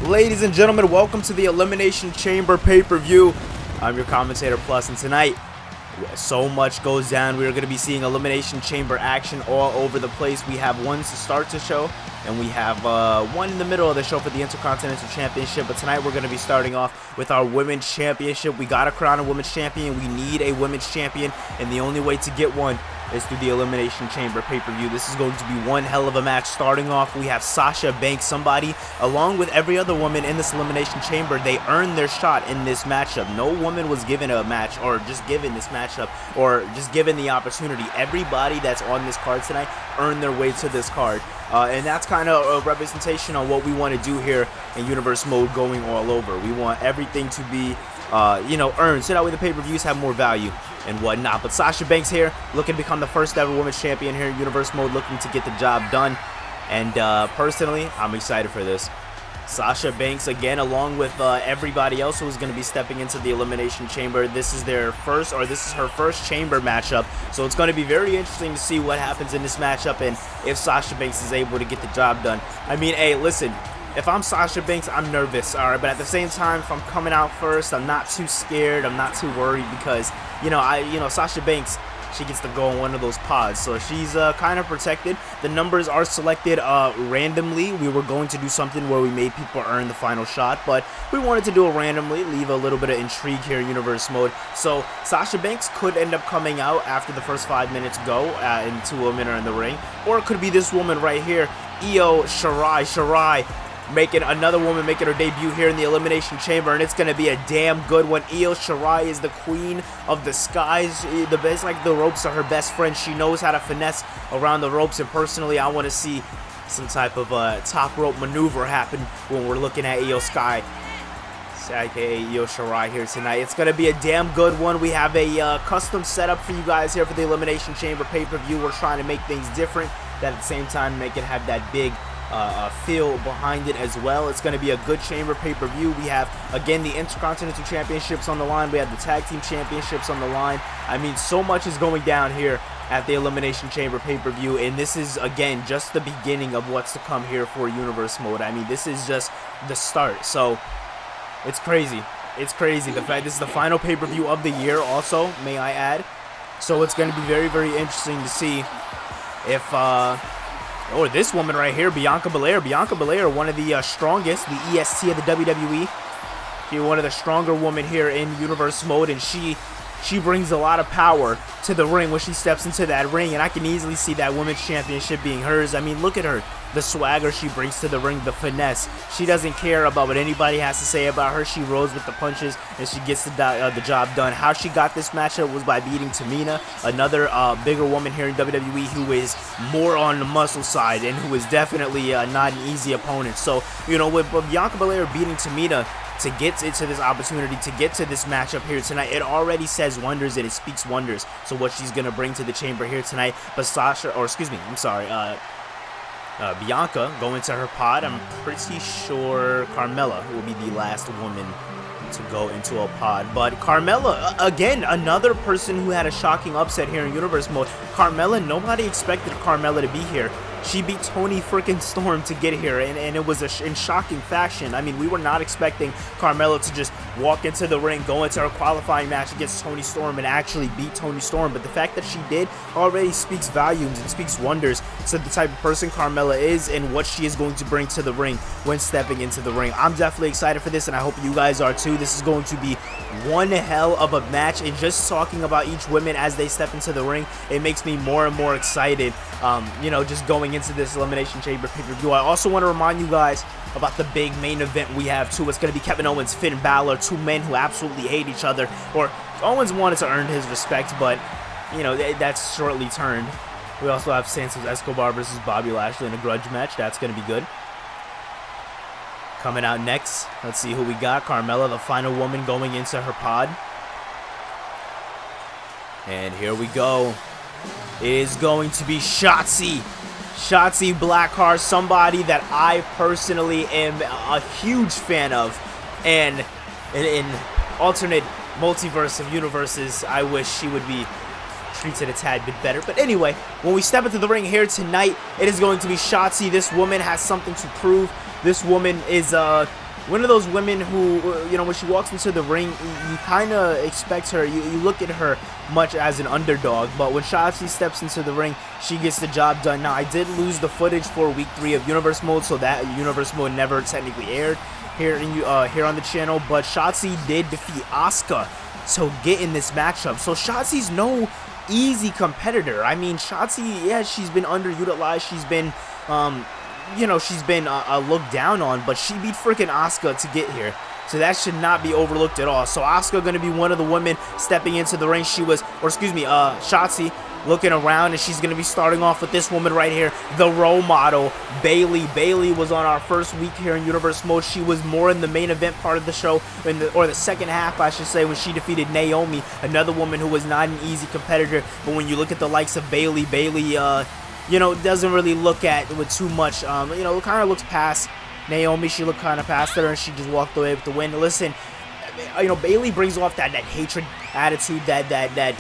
Ladies and gentlemen, welcome to the Elimination Chamber pay-per-view. I'm your commentator Plus, and tonight so much goes down. We are going to be seeing Elimination Chamber action all over the place. We have one to start the show, and we have one in the middle of the show for the Intercontinental Championship. But tonight we're going to be starting off with our Women's Championship. We got to crown a Women's Champion. We need a Women's Champion, and the only way to get one is through the Elimination Chamber pay-per-view. This is going to be one hell of a match. Starting off, we have Sasha Banks, somebody, along with every other woman in this Elimination Chamber, they earned their shot in this matchup. No woman was given a match, or just given this matchup, or just given the opportunity. Everybody that's on this card tonight earned their way to this card. And that's kind of a representation on what we want to do here in Universe Mode going all over. We want everything to be, earned, so that way the pay-per-views have more value and whatnot. But Sasha Banks here, looking to become the first ever women's champion here in Universe Mode, looking to get the job done. And personally, I'm excited for this. Sasha Banks, again, along with everybody else who is going to be stepping into the Elimination Chamber. This is her first Chamber matchup. So it's going to be very interesting to see what happens in this matchup and if Sasha Banks is able to get the job done. I mean, hey, listen, if I'm Sasha Banks, I'm nervous, all right? But at the same time, if I'm coming out first, I'm not too scared. I'm not too worried because, Sasha Banks, she gets to go on one of those pods, so she's kind of protected. The numbers are selected randomly. We were going to do something where we made people earn the final shot, but we wanted to do it randomly, leave a little bit of intrigue here in Universe Mode. So Sasha Banks could end up coming out after the first 5 minutes go, and 2 women are in the ring, or it could be this woman right here, Io Shirai, another woman making her debut here in the Elimination Chamber, and it's going to be a damn good one. Io Shirai is the queen of the skies. It's like the ropes are her best friend. She knows how to finesse around the ropes, and personally, I want to see some type of top rope maneuver happen when we're looking at Io Sky, aka Io Shirai, here tonight. It's going to be a damn good one. We have a custom setup for you guys here for the Elimination Chamber pay-per-view. We're trying to make things different, that at the same time make it have that big feel behind it as well. It's going to be a good Chamber pay-per-view. We have, again, the Intercontinental Championships on the line. We have the Tag Team Championships on the line. I mean, so much is going down here at the Elimination Chamber pay-per-view, and this is, again, just the beginning of what's to come here for Universe Mode. I mean, this is just the start, so it's crazy. It's crazy. The fact this is the final pay-per-view of the year also, may I add. So it's going to be very, very interesting to see if this woman right here, Bianca Belair, one of the strongest, the EST of the WWE. She's one of the stronger women here in Universe Mode, and she brings a lot of power to the ring when she steps into that ring, and I can easily see that Women's Championship being hers. I mean, look at her, the swagger she brings to the ring, the finesse. She doesn't care about what anybody has to say about her. She rolls with the punches, and she gets the job done. How she got this matchup was by beating Tamina, another bigger woman here in WWE who is more on the muscle side and who is definitely not an easy opponent. So, with Bianca Belair beating Tamina to get into this opportunity, to get to this matchup here tonight, it already says wonders and it speaks wonders. So what she's going to bring to the Chamber here tonight. But Bianca going to her pod. I'm pretty sure Carmella will be the last woman to go into a pod. But Carmella, again, another person who had a shocking upset here in Universe Mode. Carmella, nobody expected Carmella to be here. She beat Toni freaking Storm to get here, and it was in shocking fashion. I mean, we were not expecting Carmella to just walk into the ring, go into her qualifying match against Toni Storm, and actually beat Toni Storm. But the fact that she did already speaks volumes and speaks wonders to the type of person Carmella is and what she is going to bring to the ring when stepping into the ring. I'm definitely excited for this, and I hope you guys are too. This is going to be one hell of a match, and just talking about each woman as they step into the ring, it makes me more and more excited, just going into this Elimination Chamber pay-per-view. I also want to remind you guys about the big main event we have too. It's going to be Kevin Owens, Finn Balor, 2 men who absolutely hate each other. Or Owens wanted to earn his respect, but that's shortly turned. We also have Santos Escobar versus Bobby Lashley in a grudge match. That's going to be good. Coming out next, let's see who we got. Carmella, the final woman, going into her pod. And here we go. It is going to be Shotzi Blackheart, somebody that I personally am a huge fan of. And in alternate multiverse of universes, I wish she would be treated a tad bit better. But anyway, when we step into the ring here tonight, it is going to be Shotzi. This woman has something to prove. This woman is one of those women who, you know, when she walks into the ring, you kind of expect her, you look at her much as an underdog, but when Shotzi steps into the ring, she gets the job done. Now, I did lose the footage for week 3 of Universe Mode, so that Universe Mode never technically aired here on the channel, but Shotzi did defeat Asuka to get in this matchup. So Shotzi's no easy competitor. I mean, Shotzi, yeah, she's been underutilized, she's been you know, she's been looked down on, but she beat freaking Asuka to get here. So that should not be overlooked at all. So Asuka going to be one of the women stepping into the ring. Shotzi looking around, and she's going to be starting off with this woman right here, the role model, Bayley. Bayley was on our first week here in Universe Mode. She was more in the main event part of the show, or the second half, I should say, when she defeated Naomi, another woman who was not an easy competitor. But when you look at the likes of Bayley, you know, doesn't really look at with too much, you know, kind of looks past Naomi. She looked kind of past her, and she just walked away with the win. Listen, you know, Bayley brings off that hatred attitude, that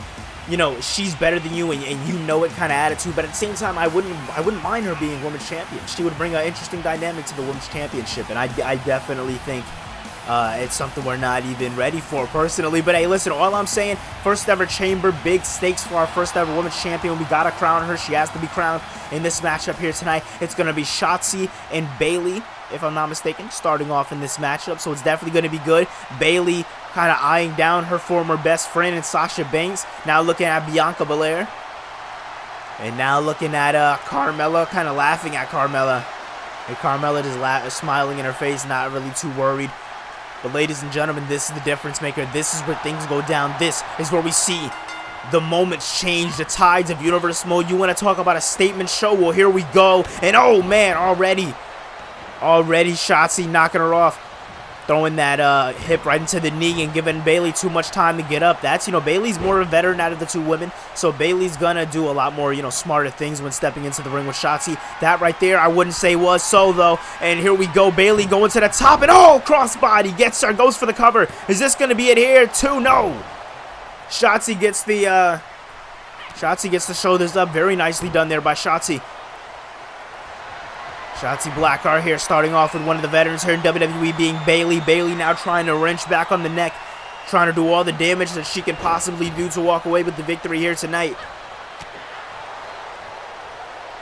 you know, she's better than you, and you know it kind of attitude. But at the same time, I wouldn't mind her being women's champion. She would bring an interesting dynamic to the women's championship, and I definitely think it's something we're not even ready for personally. But hey, listen, all I'm saying, first ever Chamber, big stakes for our first ever women's champion. We gotta crown her. She has to be crowned in this matchup here tonight. It's gonna be Shotzi and Bayley, if I'm not mistaken, starting off in this matchup. So it's definitely gonna be good. Bayley kind of eyeing down her former best friend in Sasha Banks. Now looking at Bianca Belair, and now looking at Carmella, kind of laughing at Carmella. And Carmella just smiling in her face, not really too worried. But ladies and gentlemen, this is the difference maker. This is where things go down. This is where we see the moments change, the tides of Universe Mode. You want to talk about a statement show? Well, here we go. And oh man, already Shotzi knocking her off, throwing that hip right into the knee and giving Bayley too much time to get up. That's, you know, Bayley's more a veteran out of the two women, so Bayley's gonna do a lot more, you know, smarter things when stepping into the ring with Shotzi. That right there, I wouldn't say was so though. And here we go, Bayley going to the top, and oh, crossbody gets her, goes for the cover. Is this gonna be it here too? No. Shotzi gets the shoulders up. Very nicely done there by Shotzi. Shotzi Blackheart here, starting off with one of the veterans here in WWE, being Bayley. Bayley now trying to wrench back on the neck, trying to do all the damage that she can possibly do to walk away with the victory here tonight.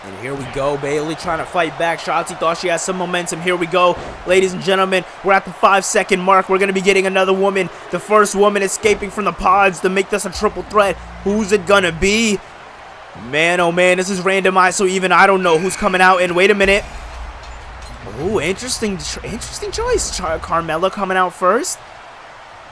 And here we go, Bayley trying to fight back. Shotzi thought she had some momentum. Here we go, ladies and gentlemen. We're at the 5-second mark. We're going to be getting another woman, the first woman escaping from the pods to make this a triple threat. Who's it going to be? Man, oh man, this is randomized, so even I don't know who's coming out. And wait a minute. Ooh, interesting choice. Carmella coming out first.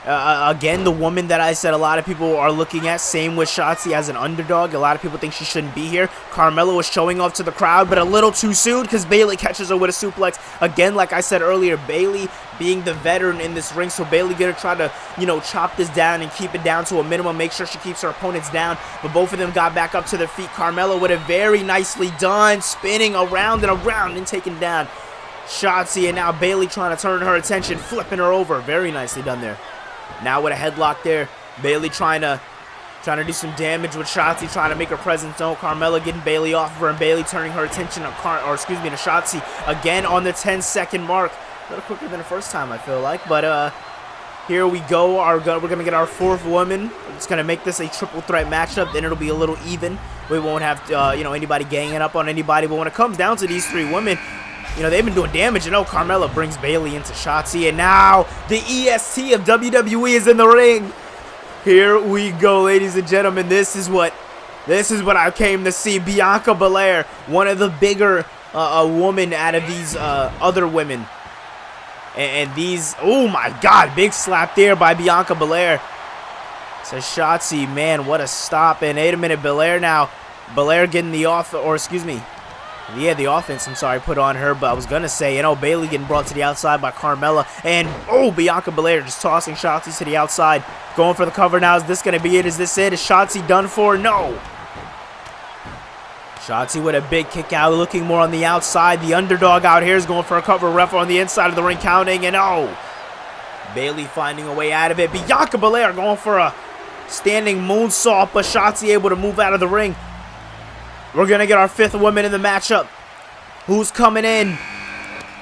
Again, the woman that I said a lot of people are looking at. Same with Shotzi as an underdog. A lot of people think she shouldn't be here. Carmella was showing off to the crowd, but a little too soon because Bayley catches her with a suplex. Again, like I said earlier, Bayley being the veteran in this ring, so Bayley gonna try to, you know, chop this down and keep it down to a minimum, make sure she keeps her opponents down. But both of them got back up to their feet. Carmella with it very nicely done, spinning around and around and taking down Shotzi, and now Bayley trying to turn her attention, flipping her over. Very nicely done there. Now with a headlock there, Bayley trying to do some damage with Shotzi, trying to make her presence known. Carmella getting Bayley off of her, and Bayley turning her attention to Shotzi again on the 10-second mark. A little quicker than the first time, I feel like, but here we go. We're gonna get our fourth woman. It's gonna make this a triple threat matchup. Then it'll be a little even. We won't have you know, anybody ganging up on anybody. But when it comes down to these three women, you know, they've been doing damage. And Carmella brings Bayley into Shotzi, and now the EST of WWE is in the ring. Here we go, ladies and gentlemen. This is what I came to see. Bianca Belair, one of the bigger women out of these other women. And these, oh my God, big slap there by Bianca Belair. So Shotzi, man, what a stop. And wait a minute, Belair getting the the offense, I'm sorry, put on her. But I was going to say, you know, Bayley getting brought to the outside by Carmella. And, oh, Bianca Belair just tossing Shotzi to the outside. Going for the cover now. Is this going to be it? Is this it? Is Shotzi done for? No. Shotzi with a big kick out, looking more on the outside. The underdog out here is going for a cover. Ref on the inside of the ring counting. And, oh, Bayley finding a way out of it. Bianca Belair going for a standing moonsault, but Shotzi able to move out of the ring. We're going to get our fifth woman in the matchup. Who's coming in?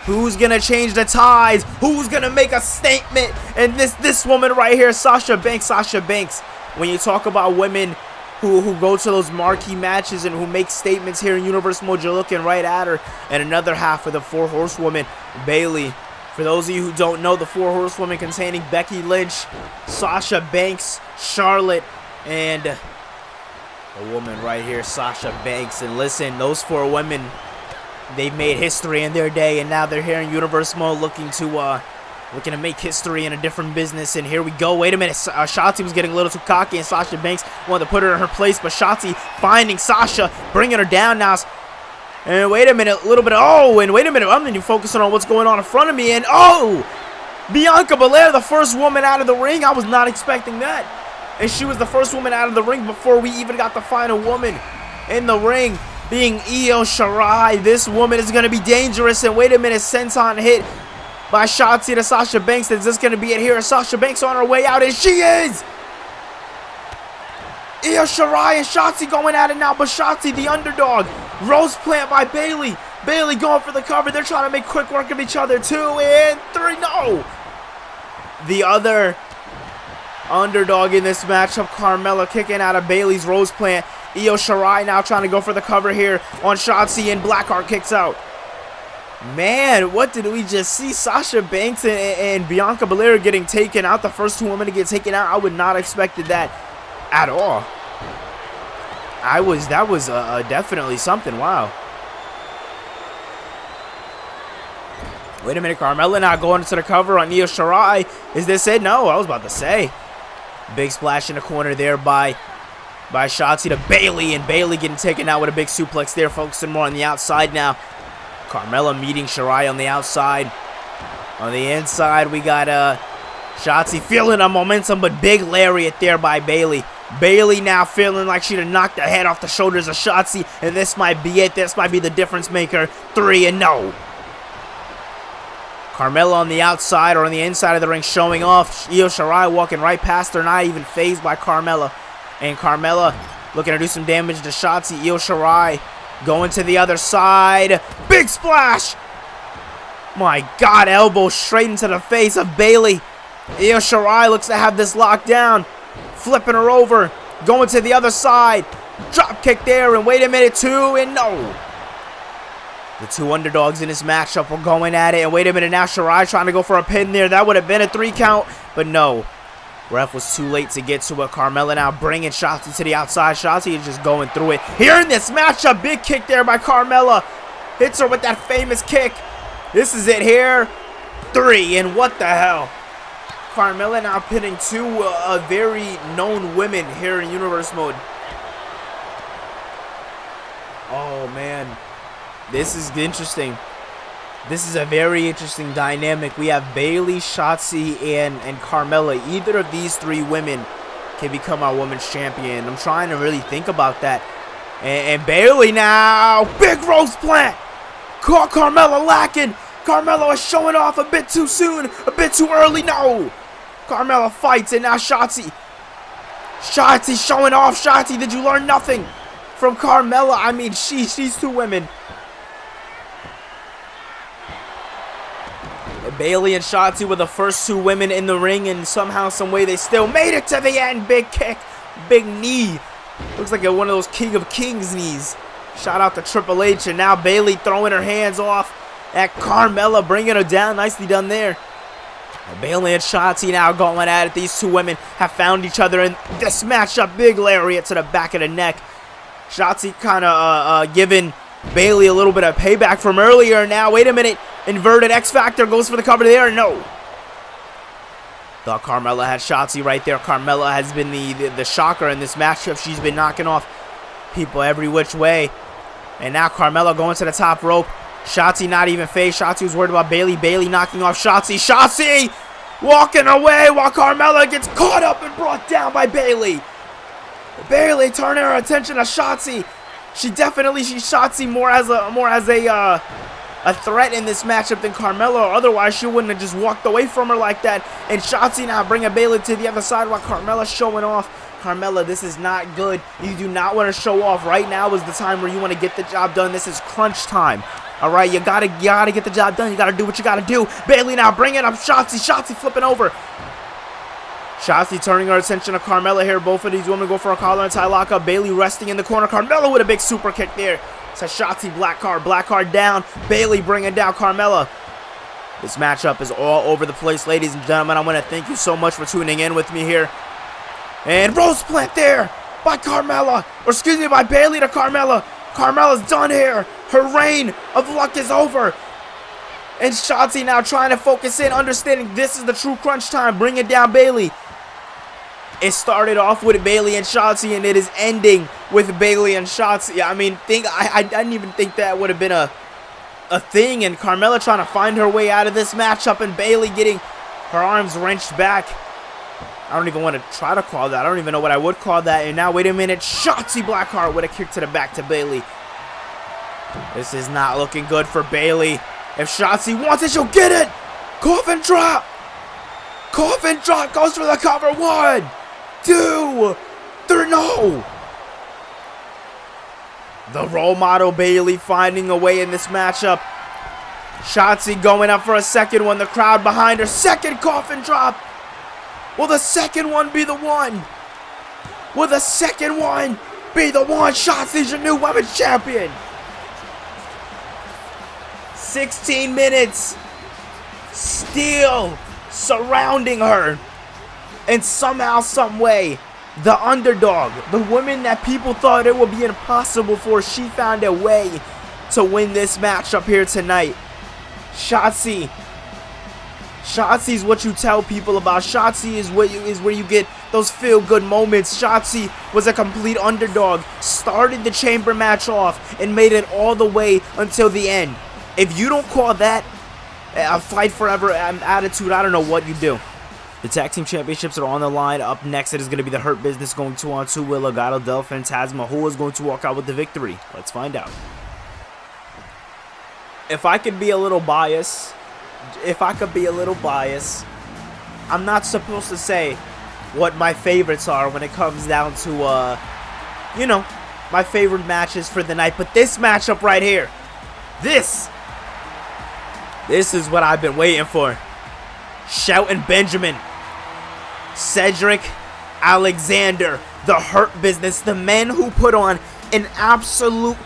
Who's gonna change the tides? Who's gonna make a statement? And this woman right here, Sasha Banks. Sasha Banks. When you talk about women who go to those marquee matches and who make statements here in Universe Mode, you're looking right at her. And another half of the 4 horsewomen, Bayley. For those of you who don't know, the 4 horsewomen containing Becky Lynch, Sasha Banks, Charlotte, and a woman right here, Sasha Banks. And listen, those 4 women, they've made history in their day, and now they're here in Universe Mode looking to make history in a different business. And here we go. Wait a minute. Shotzi was getting a little too cocky, and Sasha Banks wanted to put her in her place, but Shotzi finding Sasha, bringing her down now. And wait a minute, a little bit of, and wait a minute, I'm even focusing on what's going on in front of me, and Bianca Belair, the first woman out of the ring. I was not expecting that. And she was the first woman out of the ring before we even got the final woman in the ring, being Io Shirai. This woman is going to be dangerous. And wait a minute, senton hit by Shotzi to Sasha Banks. Is this going to be it here? Sasha Banks on her way out, and she is! Io Shirai and Shotzi going at it now, but Shotzi, the underdog. Rose plant by Bayley. Bayley going for the cover. They're trying to make quick work of each other. 2 and 3. No! The other underdog in this matchup, Carmella, kicking out of Bayley's Rose plant. Io Shirai now trying to go for the cover here on Shotzi, and Blackheart kicks out. Man, what did we just see? Sasha Banks and Bianca Belair getting taken out. The first 2 women to get taken out. I would not have expected that at all. That was definitely something. Wow. Wait a minute, Carmella now going into the cover on Io Shirai. Is this it? No, I was about to say. Big splash in the corner there by Shotzi to Bayley, and Bayley getting taken out with a big suplex there, focusing more on the outside now. Carmella meeting Shirai on the outside. On the inside, we got Shotzi feeling a momentum, but big lariat there by Bayley. Bayley now feeling like she'd have knocked the head off the shoulders of Shotzi, and this might be it. This might be the difference maker. 3 and no. Carmella on the outside or on the inside of the ring showing off. Io Shirai walking right past her, not even phased by Carmella. And Carmella looking to do some damage to Shotzi. Io Shirai going to the other side. Big splash! My God, elbow straight into the face of Bayley. Io Shirai looks to have this locked down. Flipping her over. Going to the other side. Drop kick there, and wait a minute, 2 and no. The 2 underdogs in this matchup were going at it, and wait a minute now, Shirai trying to go for a pin there. That would have been a 3 count, but no. Ref was too late to get to it. Carmella now bringing Shotzi to the outside. Shotzi is just going through it. Here in this matchup, big kick there by Carmella. Hits her with that famous kick. This is it here. 3, and what the hell? Carmella now pinning 2 very known women here in Universe Mode. Oh, man. This is interesting. This is a very interesting dynamic. We have Bayley, Shotzi, and Carmella. Either of these 3 women can become our women's champion. I'm trying to really think about that. And Bayley now. Big Rose plant. Caught Carmella lacking. Carmella is showing off a bit too soon. A bit too early. No. Carmella fights, and now Shotzi. Shotzi showing off. Shotzi, did you learn nothing from Carmella? I mean, she's 2 women. Bayley and Shotzi were the first 2 women in the ring, and somehow, some way, they still made it to the end. Big kick, big knee. Looks like one of those King of Kings knees. Shout out to Triple H, and now Bayley throwing her hands off at Carmella, bringing her down. Nicely done there. Bayley and Shotzi now going at it. These 2 women have found each other in this matchup. Big lariat to the back of the neck. Shotzi kind of giving Bayley a little bit of payback from earlier. Now, wait a minute. Inverted X Factor goes for the cover there. No. Thought Carmella had Shotzi right there. Carmella has been the shocker in this matchup. She's been knocking off people every which way. And now Carmella going to the top rope. Shotzi not even phased. Shotzi was worried about Bayley. Bayley knocking off Shotzi. Shotzi walking away while Carmella gets caught up and brought down by Bayley. Bayley turning her attention to Shotzi. She definitely sees Shotzi more as a threat in this matchup than Carmella, or otherwise she wouldn't have just walked away from her like that. And Shotzi now bringing Bayley to the other side while Carmella's showing off. Carmella, this is not good. You do not want to show off. Right now is the time where you want to get the job done. This is crunch time. All right, you gotta get the job done. You gotta do what you gotta do. Bayley now bringing up Shotzi. Shotzi flipping over. Shotzi turning her attention to Carmella here. Both of these women go for a collar and tie lockup. Bayley resting in the corner. Carmella with a big super kick there. Says Shotzi, black card down. Bayley bringing down Carmella. This matchup is all over the place, ladies and gentlemen. I want to thank you so much for tuning in with me here. And Rose Plant there by Carmella. Or excuse me, by Bayley to Carmella. Carmella's done here. Her reign of luck is over. And Shotzi now trying to focus in, understanding this is the true crunch time. Bringing down Bayley. It started off with Bayley and Shotzi, and it is ending with Bayley and Shotzi. I mean, I didn't even think that would have been a thing. And Carmella trying to find her way out of this matchup, and Bayley getting her arms wrenched back. I don't even want to try to call that. I don't even know what I would call that. And now, wait a minute. Shotzi Blackheart with a kick to the back to Bayley. This is not looking good for Bayley. If Shotzi wants it, she'll get it. Coffin drop. Coffin drop goes for the cover. 1, 2, 3. No. The role model Bayley finding a way in this matchup. Shotzi going up for a second one. The crowd behind her. Second coffin drop. Will the second one be the one? Will the second one be the one? Shotzi's your new women's champion. 16 minutes. Still surrounding her. And somehow, some way, the underdog, the woman that people thought it would be impossible for, she found a way to win this matchup here tonight. Shotzi. Shotzi's what you tell people about. Shotzi is where you get those feel-good moments. Shotzi was a complete underdog, started the chamber match off, and made it all the way until the end. If you don't call that a fight forever attitude, I don't know what you do. The tag team championships are on the line. Up next, it is going to be the Hurt Business going 2-on-2 with Legado del Fantasma. Who is going to walk out with the victory? Let's find out. If I could be a little biased, I'm not supposed to say what my favorites are when it comes down to, you know, my favorite matches for the night. But this matchup right here, this is what I've been waiting for. Shelton Benjamin, Cedric Alexander, the Hurt Business, the men who put on an absolute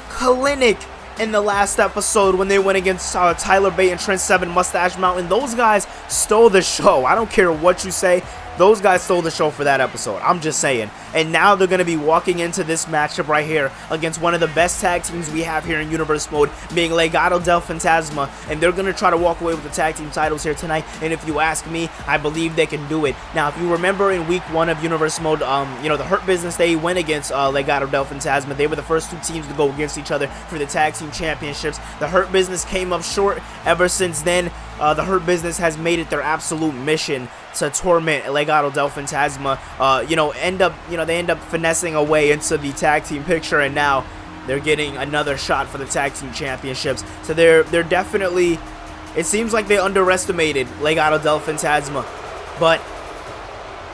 clinic in the last episode when they went against Tyler Bate and Trent Seven, Mustache Mountain. Those guys stole the show. I don't care what you say. Those guys stole the show for that episode. I'm just saying. And now they're going to be walking into this matchup right here against one of the best tag teams we have here in Universe Mode, being Legado del Fantasma. And they're going to try to walk away with the tag team titles here tonight. And if you ask me, I believe they can do it. Now, if you remember in week 1 of Universe Mode, you know, the Hurt Business, they went against Legado del Fantasma. They were the first 2 teams to go against each other for the tag team championships. The Hurt Business came up short. Ever since then, the Hurt Business has made it their absolute mission to torment Legado del Fantasma. They end up finessing a way into the tag team picture, and now they're getting another shot for the tag team championships. So they're definitely, it seems like they underestimated Legado del Fantasma. But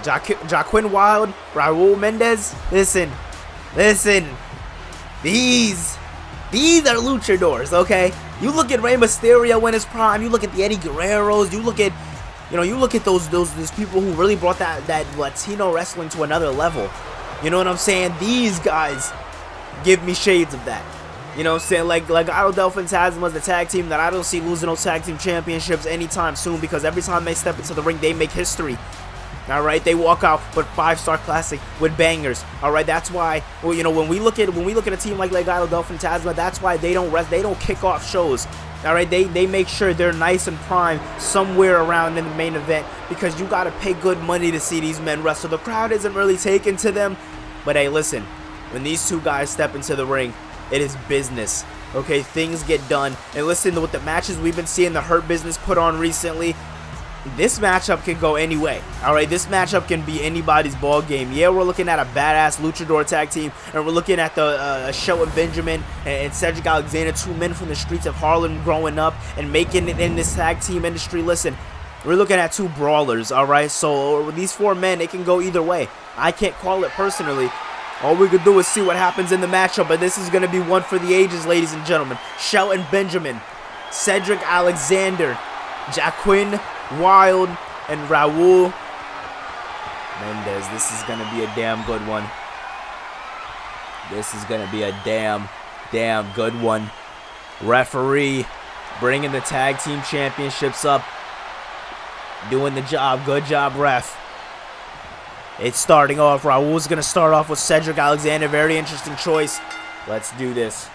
Joaquin Wilde, Raul Mendez, listen, these are luchadors, okay? You look at Rey Mysterio in his prime, you look at the Eddie Guerreros, you look at those people who really brought that Latino wrestling to another level. You know what I'm saying? These guys give me shades of that. You know what I'm saying? Like Legado del Fantasma was the tag team that I don't see losing those tag team championships anytime soon, because every time they step into the ring, they make history. Alright, they walk out with 5-star classic with bangers. Alright, that's why, well, you know, when we look at a team like Legado del Fantasma, that's why they don't kick off shows. Alright, they make sure they're nice and prime somewhere around in the main event, because you gotta pay good money to see these men wrestle. The crowd isn't really taken to them, but hey, listen, when these 2 guys step into the ring, it is business. Okay, things get done. And listen to what the matches we've been seeing the Hurt Business put on recently. This matchup can go any way. Alright, this matchup can be anybody's ball game. Yeah, we're looking at a badass luchador tag team, and we're looking at the Shelton Benjamin and Cedric Alexander, 2 men from the streets of Harlem growing up and making it in this tag team industry. Listen, we're looking at 2 brawlers, alright? So these 4 men, it can go either way. I can't call it personally. All we could do is see what happens in the matchup, but this is going to be one for the ages, ladies and gentlemen. Shelton Benjamin, Cedric Alexander, Jaquin Wilde, and Raul Mendez. This is going to be a damn good one. This is going to be a damn good one. Referee bringing the tag team championships up. Doing the job. Good job, ref. It's starting off. Raul's going to start off with Cedric Alexander. Very interesting choice. Let's do this.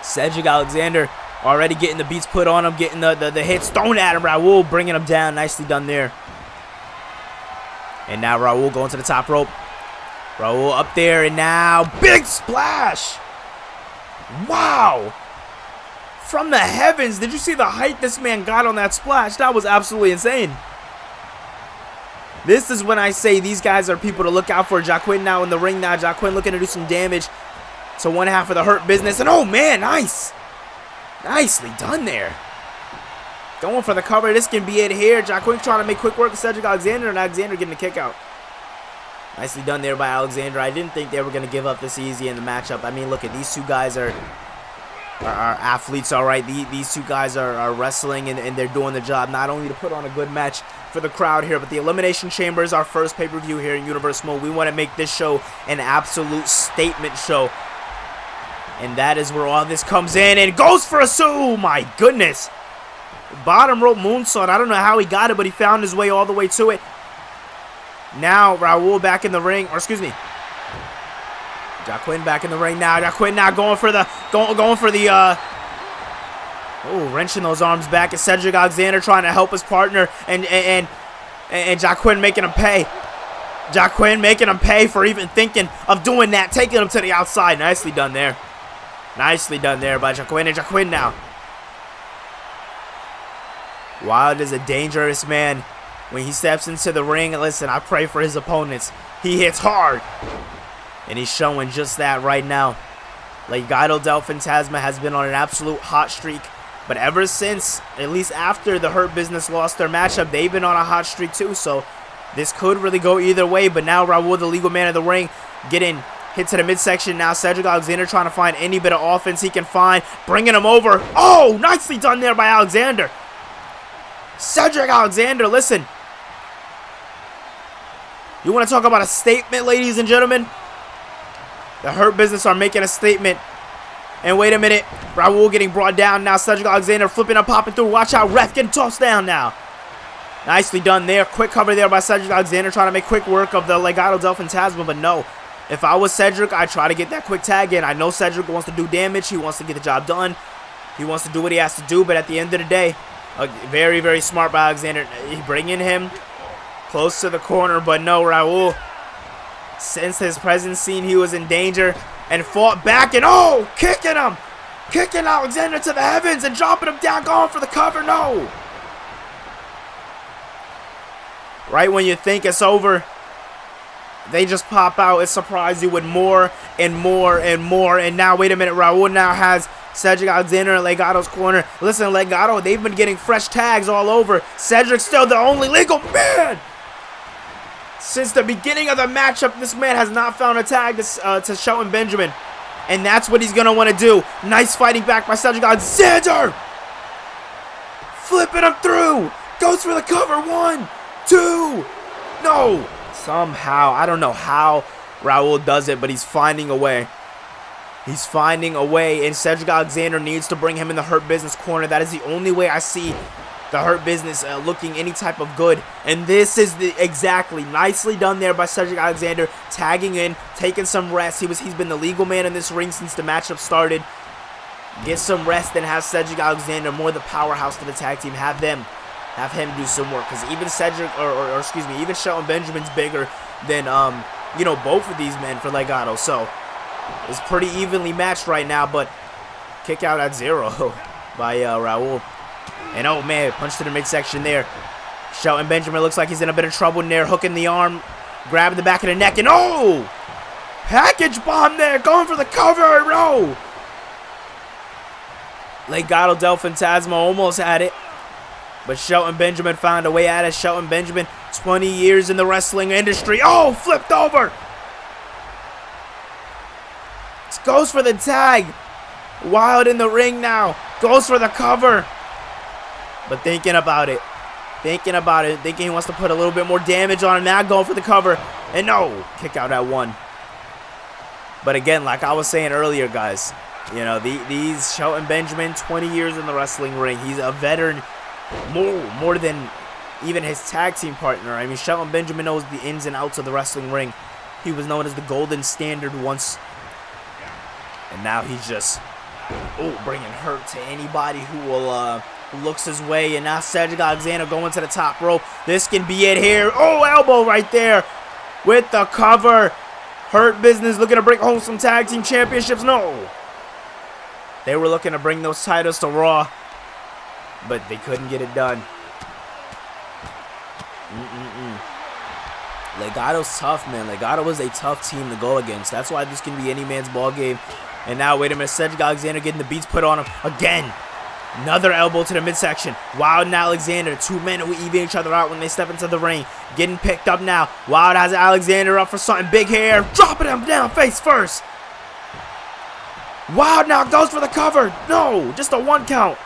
Cedric Alexander already getting the beats put on him. Getting the hits thrown at him. Raul bringing him down. Nicely done there. And now Raul going to the top rope. Raul up there. And now big splash. Wow. From the heavens. Did you see the height this man got on that splash? That was absolutely insane. This is when I say these guys are people to look out for. Jaquin now in the ring now. Jaquin looking to do some damage to one half of the Hurt Business. And oh man, nice. Nicely done there. Going for the cover. This can be it here. Jaquin trying to make quick work of Cedric Alexander. And Alexander getting the kick out. Nicely done there by Alexander. I didn't think they were going to give up this easy in the matchup. I mean, look at these two guys are athletes, all right. These two guys are wrestling, and they're doing the job. Not only to put on a good match for the crowd here, but the Elimination Chamber is our first pay-per-view here in Universe Mode. We want to make this show an absolute statement show. And that is where all this comes in. And goes for a oh my goodness. Bottom rope moonsault. I don't know how he got it, but he found his way all the way to it. Now Raul back in the ring, or excuse me, Jaquin back in the ring now. Jaquin now going for the wrenching those arms back. And Cedric Alexander trying to help his partner, and Jaquin making him pay. Jaquin making him pay for even thinking of doing that, taking him to the outside. Nicely done there. Nicely done there by Jaquin. And Jaquin now. Wilde is a dangerous man. When he steps into the ring, listen, I pray for his opponents. He hits hard. And he's showing just that right now. Legado del Fantasma has been on an absolute hot streak. But ever since, at least after the Hurt Business lost their matchup, they've been on a hot streak too. So this could really go either way. But now Raul, the legal man of the ring, getting hit to the midsection. Now Cedric Alexander trying to find any bit of offense he can find. Bringing him over. Oh, nicely done there by Alexander. Cedric Alexander, listen. You want to talk about a statement, ladies and gentlemen? The Hurt Business are making a statement. And wait a minute. Raul getting brought down now. Cedric Alexander flipping up, popping through. Watch out. Ref getting tossed down now. Nicely done there. Quick cover there by Cedric Alexander. Trying to make quick work of the Legado del Fantasma. But no. If I was Cedric, I'd try to get that quick tag in. I know Cedric wants to do damage. He wants to get the job done. He wants to do what he has to do. But at the end of the day, very, very smart by Alexander. He bringing him close to the corner, but no, Raul, since his presence seen he was in danger and fought back, and oh, kicking him, kicking Alexander to the heavens and dropping him down, going for the cover. No. Right when you think it's over, they just pop out and surprise you with more and more and more. And now, wait a minute, Raul now has Cedric Alexander in Legado's corner. Listen, Legado, they've been getting fresh tags all over. Cedric's still the only legal man. Since the beginning of the matchup, this man has not found a tag to Shelton Benjamin. And that's what he's going to want to do. Nice fighting back by Cedric Alexander. Flipping him through. Goes for the cover. 1, 2. No. Somehow, I don't know how Raul does it, but he's finding a way. He's finding a way, and Cedric Alexander needs to bring him in the Hurt Business corner. That is the only way I see the Hurt Business looking any type of good. And this is exactly nicely done there by Cedric Alexander, tagging in, taking some rest. He's been the legal man in this ring since the matchup started. Get some rest and have Cedric Alexander more the powerhouse to the tag team. Have him do some work, because even Cedric, or excuse me, even Shelton Benjamin's bigger than you know, both of these men for Legado. So it's pretty evenly matched right now, but kick out at 0 by Raul. And oh man, punch to the midsection there. Shelton Benjamin looks like he's in a bit of trouble in there, hooking the arm, grabbing the back of the neck, and oh! Package bomb there, going for the cover, no! Legado del Fantasma almost had it, but Shelton Benjamin found a way out of Shelton Benjamin, 20 years in the wrestling industry. Oh, flipped over! Goes for the tag. Wild in the ring now. Goes for the cover. But thinking about it. Thinking he wants to put a little bit more damage on him. Now going for the cover. And no. Kick out at 1. But again, like I was saying earlier, guys. You know, these Shelton Benjamin, 20 years in the wrestling ring. He's a veteran. More than even his tag team partner. I mean, Shelton Benjamin knows the ins and outs of the wrestling ring. He was known as the golden standard once. And now he's just, bringing hurt to anybody who will, who looks his way. And now Cedric Alexander going to the top rope. This can be it here. Oh, elbow right there with the cover. Hurt Business looking to bring home some tag team championships. No. They were looking to bring those titles to Raw, but they couldn't get it done. Legato's tough, man. Legato was a tough team to go against. That's why this can be any man's ball game. And now, wait a minute, Cedric Alexander getting the beats put on him again. Another elbow to the midsection. Wild and Alexander, 2 men who even each other out when they step into the ring. Getting picked up now. Wild has Alexander up for something big here. Dropping him down face first. Wild now goes for the cover. No, just a 1 count.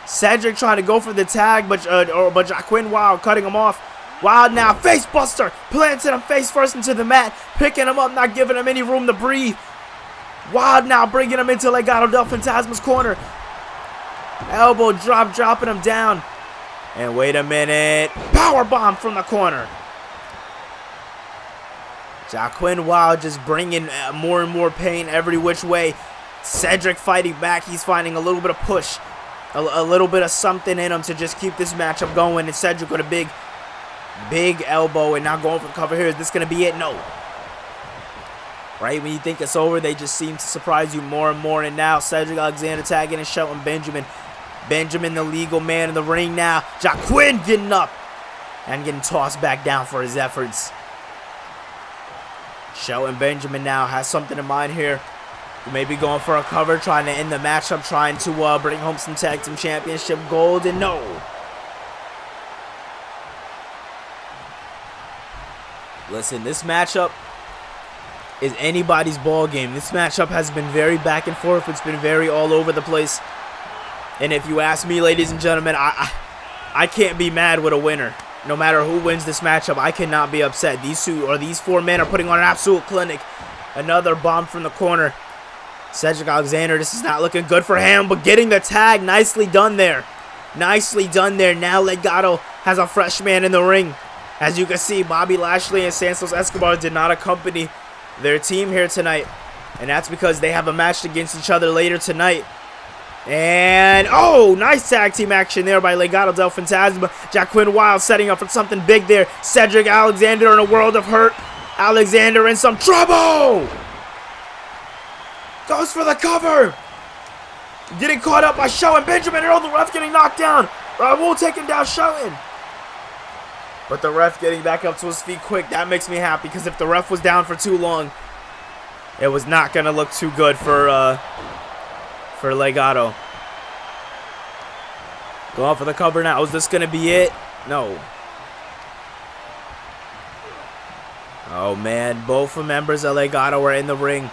Cedric trying to go for the tag, but Jaquin Wild cutting him off. Wild now, face buster, planting him face first into the mat, picking him up, not giving him any room to breathe. Wild now bringing him into Legado del Fantasma's corner. Elbow drop, dropping him down. And wait a minute, power bomb from the corner. Jaquin Wild just bringing more and more pain every which way. Cedric fighting back. He's finding a little bit of push, a little bit of something in him to just keep this matchup going. And Cedric with a big elbow and now going for the cover here. Is this going to be it? No. Right when you think it's over, they just seem to surprise you more and more. And now Cedric Alexander tagging and Shelton Benjamin. Benjamin, the legal man in the ring now. Jaquin getting up and getting tossed back down for his efforts. Shelton Benjamin now has something in mind here. Maybe going for a cover, trying to end the matchup, trying to bring home some tag team championship gold, and no. Listen, this matchup is anybody's ball game. This matchup has been very back and forth. It's been very all over the place. And if you ask me, ladies and gentlemen, I can't be mad with a winner. No matter who wins this matchup, I cannot be upset. These 4 men are putting on an absolute clinic. Another bomb from the corner. Cedric Alexander, this is not looking good for him, but getting the tag. Nicely done there. Nicely done there. Now Legado has a fresh man in the ring. As you can see, Bobby Lashley and Santos Escobar did not accompany their team here tonight. And that's because they have a match against each other later tonight. And, nice tag team action there by Legado del Fantasma. Jaquin Wild setting up for something big there. Cedric Alexander in a world of hurt. Alexander in some trouble. Goes for the cover. Getting caught up by Shelton Benjamin. And the ref getting knocked down. Raul taking down Shelton. But the ref getting back up to his feet quick. That makes me happy, because if the ref was down for too long, it was not going to look too good for Legado. Going for the cover now. Is this going to be it? No. Oh, man. Both members of Legado are in the ring.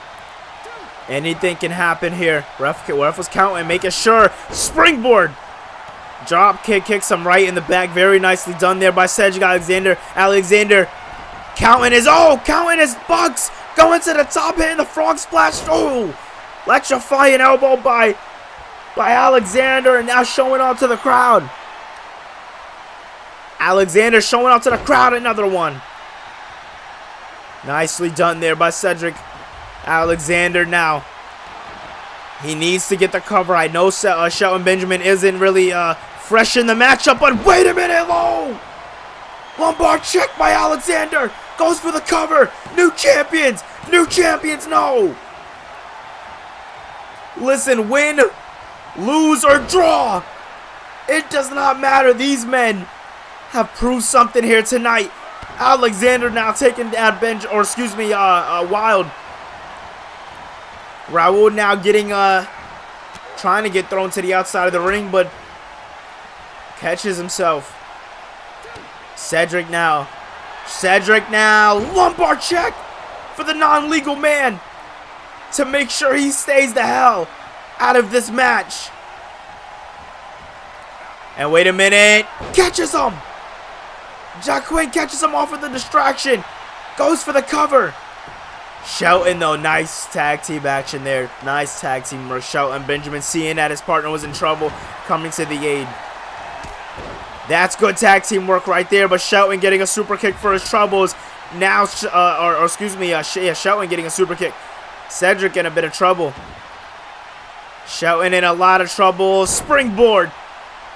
Anything can happen here. Ref was counting, making sure. Springboard. Drop kick, kicks him right in the back. Very nicely done there by Cedric Alexander. Alexander counting his bucks. Going to the top, hitting the frog splash. Oh, electrifying elbow by Alexander, and now showing out to the crowd. Alexander showing out to the crowd, another one. Nicely done there by Cedric Alexander now. He needs to get the cover. I know Shelton Benjamin isn't really fresh in the matchup, but wait a minute, low. Lumbar check by Alexander. Goes for the cover. New champions. New champions, no. Listen, win, lose, or draw. It does not matter. These men have proved something here tonight. Alexander now taking down Wild. Raul now getting, trying to get thrown to the outside of the ring, but catches himself. Cedric now, lumbar check. for the non-legal man to make sure he stays the hell out of this match. And wait a minute. Catches him. Jacqueline catches him off with the distraction. Goes for the cover. Shelton, though, nice tag team action there. Nice tag team work. Shelton Benjamin seeing that his partner was in trouble, coming to the aid. That's good tag team work right there. But Shelton getting a super kick for his troubles. Now, Shelton getting a super kick. Cedric in a bit of trouble. Shelton in a lot of trouble. Springboard.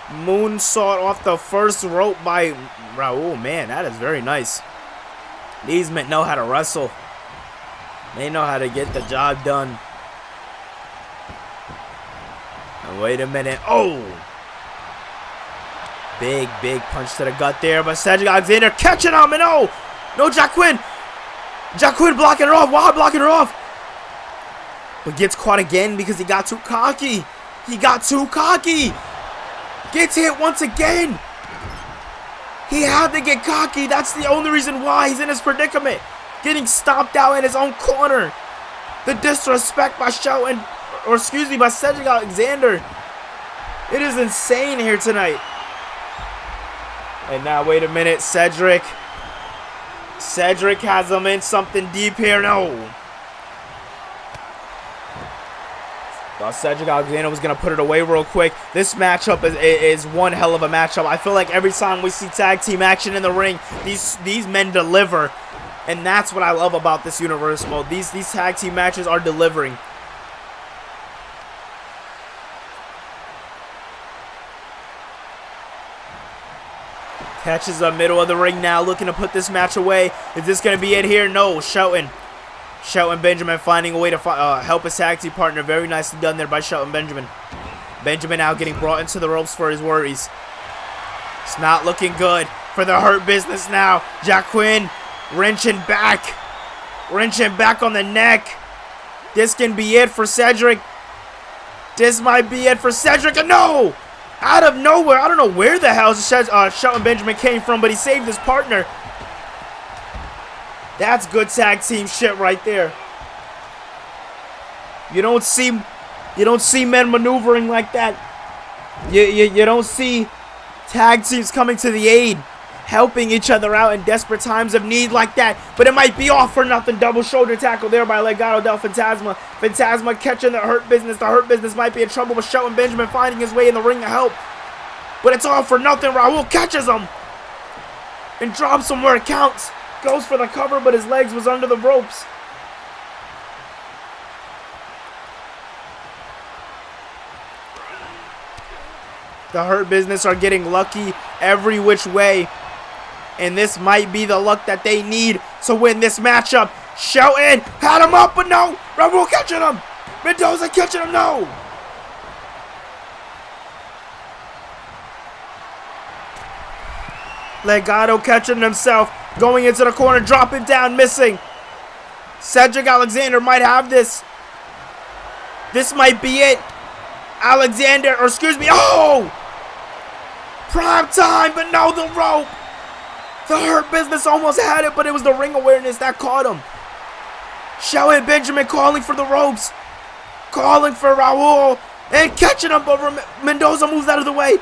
Moonsault off the first rope by Raul. Man, that is very nice. These men know how to wrestle. They know how to get the job done. And wait a minute. Oh! Big punch to the gut there. But Cedric Alexander catching him. And oh! No, Jacqueline. Jacqueline blocking her off. Wow, blocking her off. But gets caught again because he got too cocky. He got too cocky. Gets hit once again. He had to get cocky. That's the only reason why he's in his predicament. Getting stomped out in his own corner. The disrespect by Shelton, by Cedric Alexander. It is insane here tonight. And now, wait a minute. Cedric has him in something deep here. No. Thought Cedric Alexander was going to put it away real quick. This matchup is one hell of a matchup. I feel like every time we see tag team action in the ring, these men deliver. And that's what I love about this universe mode. These tag team matches are delivering. Catches the middle of the ring now, looking to put this match away. Is this going to be it here? No, Shelton Benjamin finding a way to help his tag team partner. Very nicely done there by Shelton Benjamin. Benjamin now getting brought into the ropes for his worries. It's not looking good for the Hurt Business now. Jacqueline wrenching back on the neck. This can be it for Cedric. This might be it for Cedric. And no! Out of nowhere. I don't know where the hell Shelton Benjamin came from, but he saved his partner. That's good tag team shit right there. You don't see men maneuvering like that. You don't see tag teams coming to the aid, helping each other out in desperate times of need like that. But it might be all for nothing. Double shoulder tackle there by Legado del Fantasma. Fantasma catching the Hurt Business. The Hurt Business might be in trouble with Shelton Benjamin finding his way in the ring to help. But it's all for nothing. Raul catches him and drops him where it counts. Goes for the cover, but his legs was under the ropes. The Hurt Business are getting lucky every which way. And this might be the luck that they need to win this matchup. Shelton had him up, but no. Raul catching him. Mendoza catching him, no. Legado catching himself. Going into the corner, dropping down, missing. Cedric Alexander might have this. This might be it. Oh! Prime time, but no, the rope. The Hurt Business almost had it, but it was the ring awareness that caught him. Shelton Benjamin calling for the ropes. Calling for Raul. And catching him, but Mendoza moves out of the way.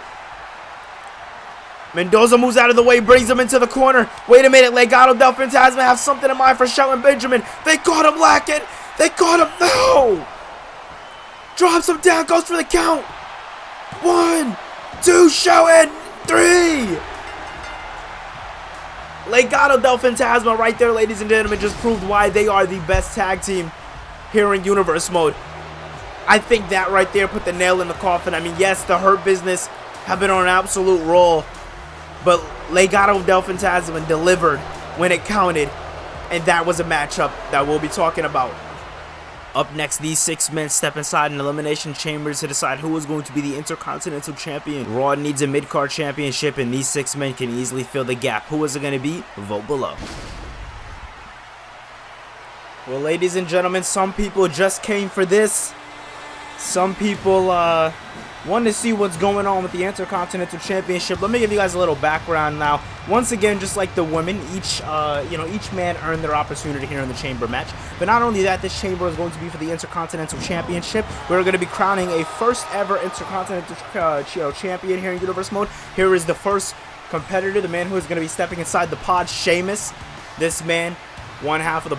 Mendoza moves out of the way, brings him into the corner. Wait a minute, Legado del Fantasma have something in mind for Shelton Benjamin. They caught him lacking. They caught him. No! Drops him down, goes for the count. 1, 2, Shelton. 3. Legado del Fantasma right there, ladies and gentlemen, just proved why they are the best tag team here in Universe Mode. I think that right there put the nail in the coffin. I mean, yes, the Hurt Business have been on an absolute roll, but Legado del Fantasma delivered when it counted, and that was a matchup that we'll be talking about. Up next, these 6 men step inside an Elimination Chamber to decide who is going to be the Intercontinental Champion. Raw needs a mid-card championship, and these 6 men can easily fill the gap. Who is it going to be? Vote below. Well, ladies and gentlemen, some people just came for this. Some people wanted to see what's going on with the Intercontinental Championship. Let me give you guys a little background now. Once again, just like the women, each man earned their opportunity here in the Chamber match. But not only that, this Chamber is going to be for the Intercontinental Championship. We're going to be crowning a first ever Intercontinental champion here in Universe Mode. Here is the first competitor, the man who is going to be stepping inside the pod, Sheamus. This man, one third, of the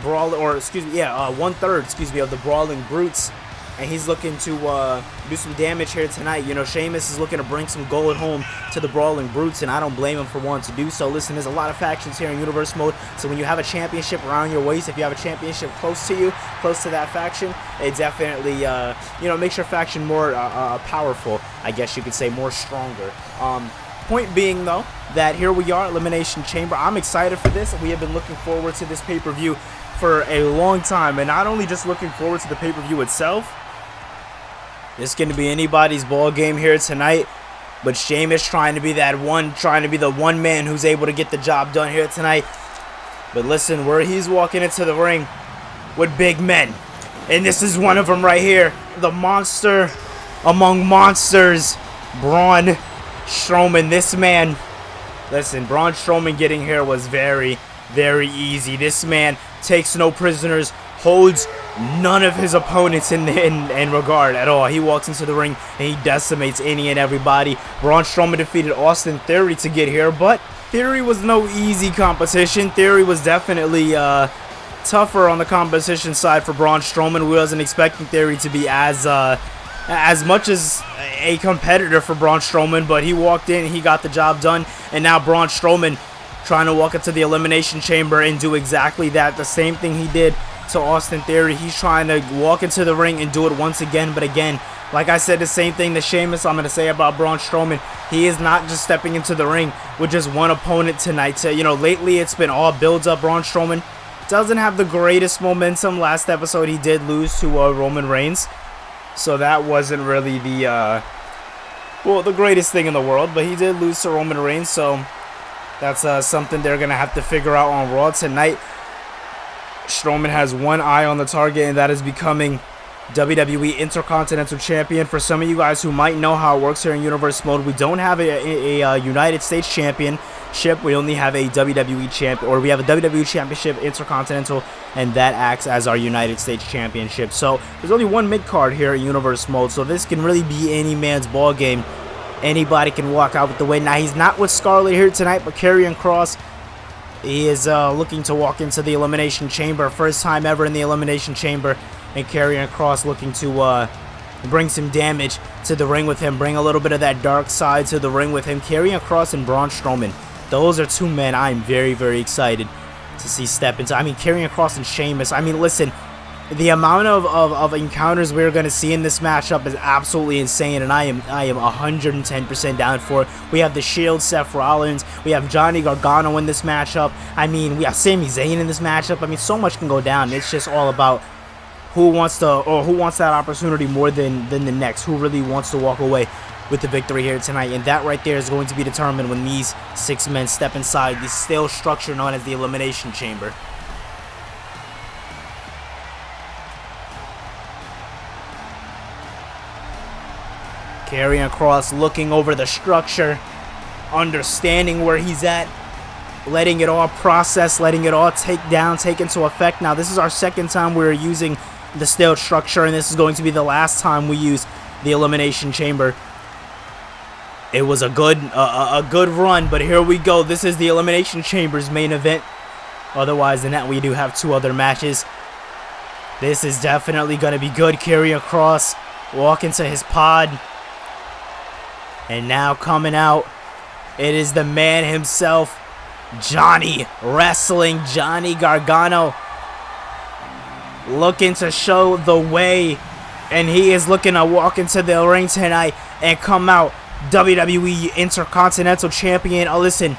Brawling Brutes. And he's looking to do some damage here tonight. You know, Sheamus is looking to bring some gold home to the Brawling Brutes, and I don't blame him for wanting to do so. Listen, there's a lot of factions here in Universe Mode, so when you have a championship around your waist, if you have a championship close to you, close to that faction, it definitely, makes your faction more powerful, I guess you could say, more stronger. Point being, though, that here we are, Elimination Chamber. I'm excited for this. We have been looking forward to this pay-per-view for a long time, and not only just looking forward to the pay-per-view itself, it's going to be anybody's ball game here tonight, but Sheamus trying to be the one man who's able to get the job done here tonight. But listen, where he's walking into the ring with big men, and this is one of them right here, the monster among monsters, Braun Strowman. This man, listen, Braun Strowman getting here was very, very easy. This man takes no prisoners, holds none of his opponents in regard at all. He walks into the ring and he decimates any and everybody. Braun Strowman defeated Austin Theory to get here, but Theory was no easy competition. Theory was definitely tougher on the competition side for Braun Strowman. We wasn't expecting Theory to be as much as a competitor for Braun Strowman, but he walked in, he got the job done, and now Braun Strowman trying to walk into the Elimination Chamber and do exactly that. The same thing he did to Austin Theory. He's trying to walk into the ring and do it once again, but again, like I said, the same thing to Sheamus I'm going to say about Braun Strowman. He is not just stepping into the ring with just one opponent tonight. Lately it's been all builds up. Braun Strowman doesn't have the greatest momentum. Last episode he did lose to Roman Reigns, so that wasn't really the greatest thing in the world, but he did lose to Roman Reigns, so that's something they're going to have to figure out on Raw tonight. Strowman has one eye on the target, and that is becoming WWE Intercontinental Champion. For some of you guys who might know how it works here in Universe Mode, we don't have a United States Championship. We only have a WWE Champion, or we have a WWE Championship Intercontinental, and that acts as our United States Championship. So there's only one mid-card here in Universe Mode, so this can really be any man's ball game. Anybody can walk out with the win. Now, he's not with Scarlett here tonight, but Karrion Kross, he is looking to walk into the Elimination Chamber. First time ever in the Elimination Chamber. And Karrion Kross looking to bring some damage to the ring with him. Bring a little bit of that dark side to the ring with him. Karrion Kross and Braun Strowman. Those are two men I'm very, very excited to see step into. I mean, Karrion Kross and Sheamus. I mean, listen, the amount of encounters we're going to see in this matchup is absolutely insane, and I am 110% down for it. We have the Shield, Seth Rollins. We have Johnny Gargano in this matchup. I mean, we have Sami Zayn in this matchup. I mean, so much can go down. It's just all about who wants that opportunity more than the next. Who really wants to walk away with the victory here tonight, and that right there is going to be determined when these 6 men step inside the stale structure known as the Elimination Chamber. Karrion Kross looking over the structure, understanding where he's at, letting it all process, letting it all take into effect. Now, this is our second time we're using the stale structure, and this is going to be the last time we use the Elimination Chamber. It was a good run, but here we go. This is the Elimination Chamber's main event. Otherwise than that, we do have 2 other matches. This is definitely going to be good. Karrion Kross walk into his pod. And now coming out, it is the man himself, Johnny Gargano, looking to show the way, and he is looking to walk into the ring tonight and come out WWE Intercontinental Champion. Oh, listen,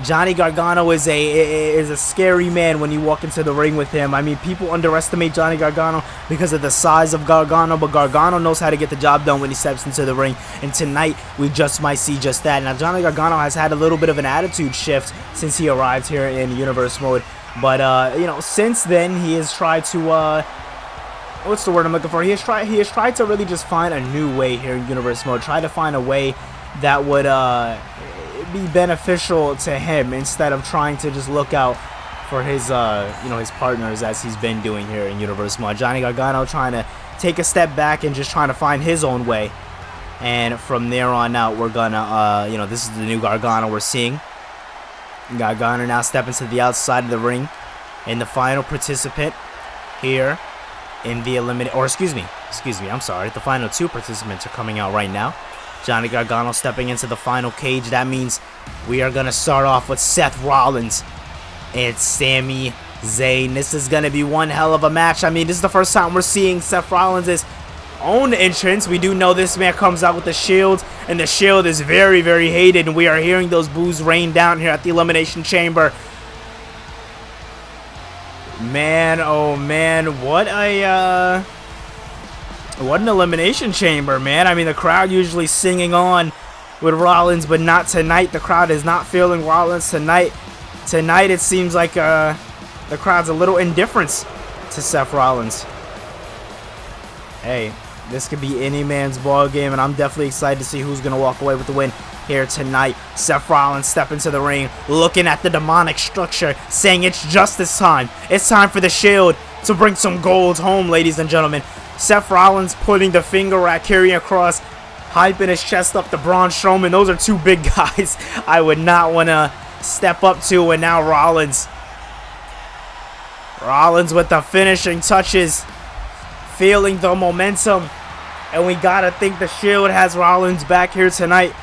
Johnny Gargano is a scary man when you walk into the ring with him. I mean, people underestimate Johnny Gargano because of the size of Gargano, but Gargano knows how to get the job done when he steps into the ring. And tonight, we just might see just that. Now, Johnny Gargano has had a little bit of an attitude shift since he arrived here in Universe Mode. But, since then, he has tried to what's the word I'm looking for? He has tried to really just find a new way here in Universe Mode. Try to find a way that would be beneficial to him instead of trying to just look out for his his partners as he's been doing here in Universe Mode. Johnny Gargano trying to take a step back and just trying to find his own way. And from there on out, we're gonna this is the new Gargano we're seeing. Gargano now stepping to the outside of the ring, and the final participant here in the I'm sorry, the final two participants are coming out right now. Johnny Gargano stepping into the final cage. That means we are gonna start off with Seth Rollins and Sami Zayn. This is gonna be one hell of a match. I mean, this is the first time we're seeing Seth Rollins' own entrance. We do know this man comes out with the Shield, and the Shield is very, very hated, and we are hearing those boos rain down here at the Elimination Chamber. Man, oh man, what an Elimination Chamber, man. I mean, the crowd usually singing on with Rollins, but not tonight. The crowd is not feeling Rollins tonight. Tonight, it seems like the crowd's a little indifference to Seth Rollins. Hey, this could be any man's ball game, and I'm definitely excited to see who's going to walk away with the win here tonight. Seth Rollins stepping into the ring, looking at the demonic structure, saying it's justice time. It's time for the Shield to bring some gold home, ladies and gentlemen. Seth Rollins putting the finger at Karrion Kross, hyping his chest up to Braun Strowman. Those are two big guys I would not want to step up to, and now Rollins with the finishing touches, feeling the momentum, and we gotta think the Shield has Rollins back here tonight.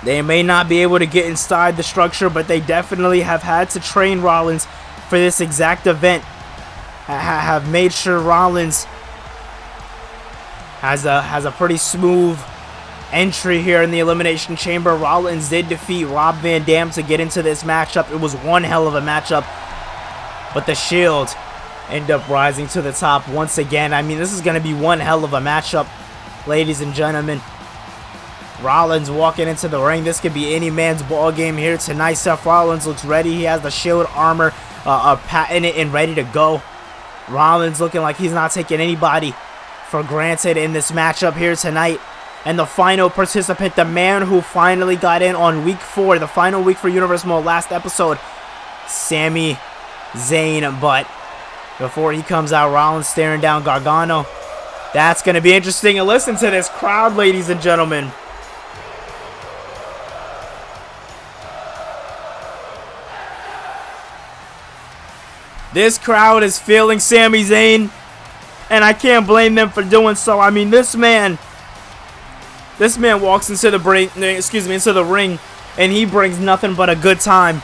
They may not be able to get inside the structure, but they definitely have had to train Rollins for this exact event. Have made sure Rollins has a pretty smooth entry here in the Elimination Chamber. Rollins did defeat Rob Van Dam to get into this matchup. It was one hell of a matchup, but the Shield end up rising to the top once again. I mean, this is going to be one hell of a matchup, ladies and gentlemen. Rollins walking into the ring. This could be any man's ball game here tonight. Seth Rollins looks ready. He has the Shield armor patented and ready to go. Rollins looking like he's not taking anybody for granted in this matchup here tonight. And the final participant, the man who finally got in on week 4, the final week for Universe Mode, last episode, Sami Zayn. But before he comes out, Rollins staring down Gargano. That's going to be interesting. And listen to this crowd, ladies and gentlemen. This crowd is feeling Sami Zayn, and I can't blame them for doing so. I mean, this man walks into the ring, and he brings nothing but a good time.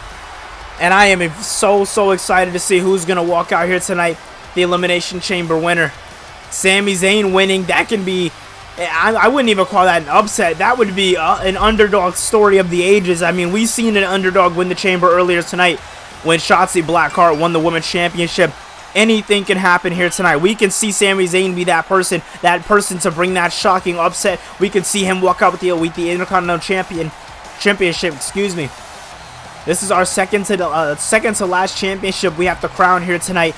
And I am so excited to see who's going to walk out here tonight, the Elimination Chamber winner. Sami Zayn winning, that can be, I wouldn't even call that an upset. That would be an underdog story of the ages. I mean, we've seen an underdog win the Chamber earlier tonight when Shotzi Blackheart won the Women's Championship. Anything can happen here tonight. We can see Sami Zayn be that person to bring that shocking upset. We can see him walk out with the Intercontinental Championship. Excuse me. This is our second to last championship we have to crown here tonight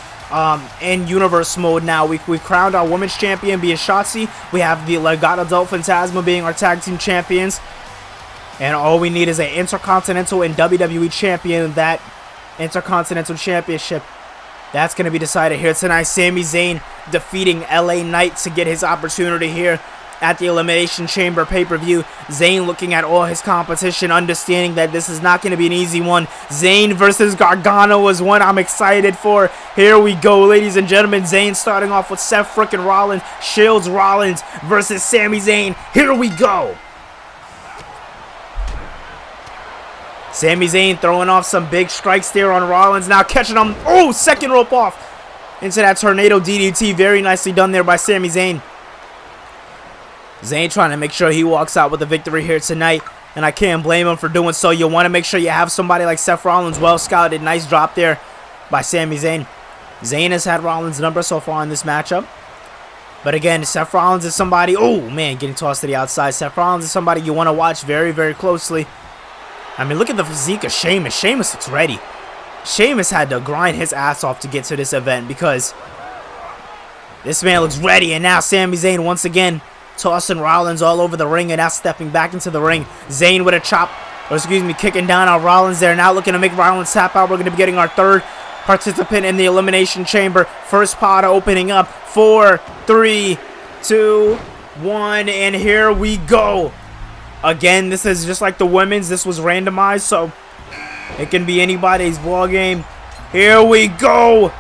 in Universe Mode. Now we crowned our Women's Champion being Shotzi. We have the Legado del Fantasma being our Tag Team Champions, and all we need is an Intercontinental and WWE Champion. That Intercontinental Championship, that's going to be decided here tonight. Sami Zayn defeating LA Knight to get his opportunity here at the Elimination Chamber pay-per-view. Zayn looking at all his competition, understanding that this is not going to be an easy one. Zayn versus Gargano is one I'm excited for. Here we go, ladies and gentlemen. Zayn starting off with Seth frickin' Rollins. Shields Rollins versus Sami Zayn. Here we go. Sami Zayn throwing off some big strikes there on Rollins. Now catching him. Oh, second rope off into that tornado DDT. Very nicely done there by Sami Zayn. Zayn trying to make sure he walks out with the victory here tonight, and I can't blame him for doing so. You want to make sure you have somebody like Seth Rollins well scouted. Nice drop there by Sami Zayn. Zayn has had Rollins' number so far in this matchup. But again, Seth Rollins is somebody, oh man, getting tossed to the outside. Seth Rollins is somebody you want to watch very, very closely. I mean, look at the physique of Sheamus. Sheamus looks ready. Sheamus had to grind his ass off to get to this event because This man looks ready, and now Sami Zayn once again tossing Rollins all over the ring and now stepping back into the ring. Zayn with a chop, or excuse me, kicking down on Rollins there. Now looking to make Rollins tap out. We're going to be getting our third participant in the Elimination Chamber. First pot opening up. 4, 3, 2, 1, and here we go. Again, this is just like the women's. This was randomized, so it can be anybody's ball game. Here we go.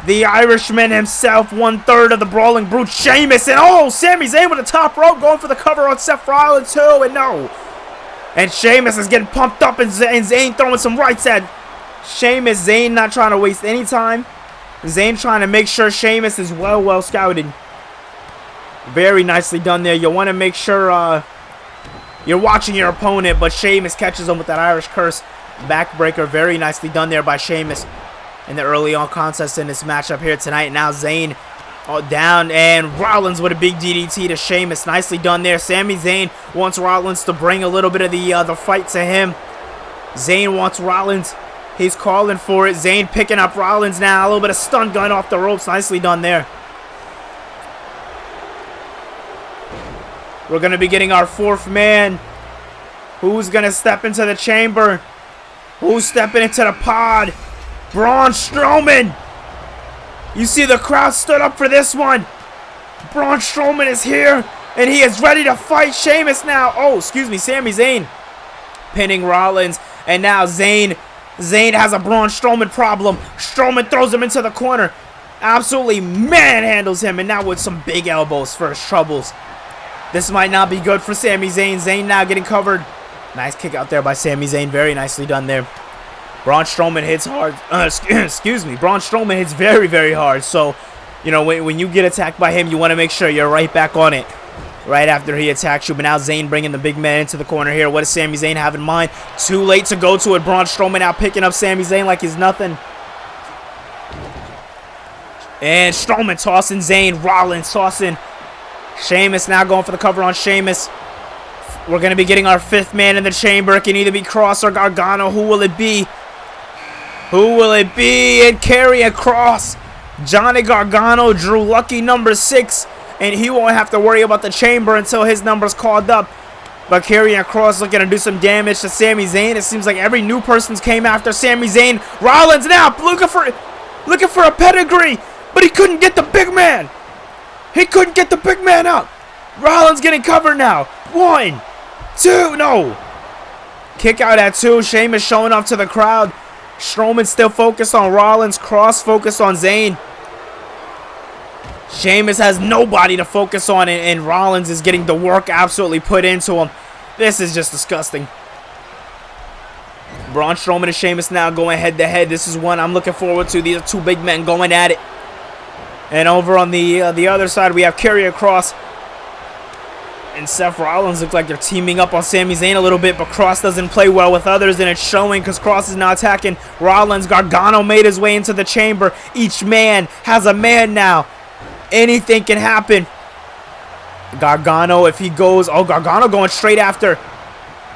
The Irishman himself, 1/3 of the Brawling Brute, Sheamus, and oh, Sami Zayn with the top rope, going for the cover on Seth Rollins too, and no. And Sheamus is getting pumped up, and Zayn throwing some rights at Sheamus. Zayn not trying to waste any time. Zayn trying to make sure Sheamus is well scouted. Very nicely done there. You want to make sure you're watching your opponent, but Sheamus catches him with that Irish curse. Backbreaker, very nicely done there by Sheamus in the early on contest in this matchup here tonight. Now Zayn down, and Rollins with a big DDT to Sheamus. Nicely done there. Sami Zayn wants Rollins to bring a little bit of the fight to him. Zayn wants Rollins. He's calling for it. Zayn picking up Rollins now. A little bit of stun gun off the ropes. Nicely done there. We're going to be getting our fourth man. Who's going to step into the chamber? Who's stepping into the pod? Braun Strowman. You see the crowd stood up for this one. Braun Strowman is here, and he is ready to fight Sheamus now. Oh, excuse me, Sami Zayn pinning Rollins, and now Zayn has a Braun Strowman problem. Strowman throws him into the corner. Absolutely manhandles him, and now with some big elbows for his troubles. This might not be good for Sami Zayn. Zayn now getting covered. Nice kick out there by Sami Zayn. Very nicely done there. Braun Strowman hits hard. Excuse me. Braun Strowman hits very hard. So, you know, when you get attacked by him, you want to make sure you're right back on it right after he attacks you. But now Zayn bringing the big man into the corner here. What does Sami Zayn have in mind? Too late to go to it. Braun Strowman now picking up Sami Zayn like he's nothing. And Strowman tossing Zayn. Rollins tossing. Sheamus now going for the cover on Sheamus. We're going to be getting our fifth man in the chamber. It can either be Cross or Gargano. Who will it be? Who will it be? And Karrion Kross. Johnny Gargano drew lucky number 6. And he won't have to worry about the chamber until his number's called up. But Karrion Kross looking to do some damage to Sami Zayn. It seems like every new person's came after Sami Zayn. Rollins now looking for a pedigree. But he couldn't get the big man. He couldn't get the big man up. Rollins getting covered now. 1, 2, no. Kick out at 2. Sheamus showing off to the crowd. Strowman still focused on Rollins. Cross focused on Zayn. Sheamus has nobody to focus on, and Rollins is getting the work absolutely put into him. This is just disgusting. Braun Strowman and Sheamus now going head to head. This is one I'm looking forward to. These are two big men going at it. And over on the other side, we have Karrion Kross and Seth Rollins. Look like they're teaming up on Sami Zayn a little bit, but Kross doesn't play well with others, and it's showing because Kross is now attacking Rollins. Gargano made his way into the chamber. Each man has a man now. Anything can happen. Gargano, if he goes... Oh, Gargano going straight after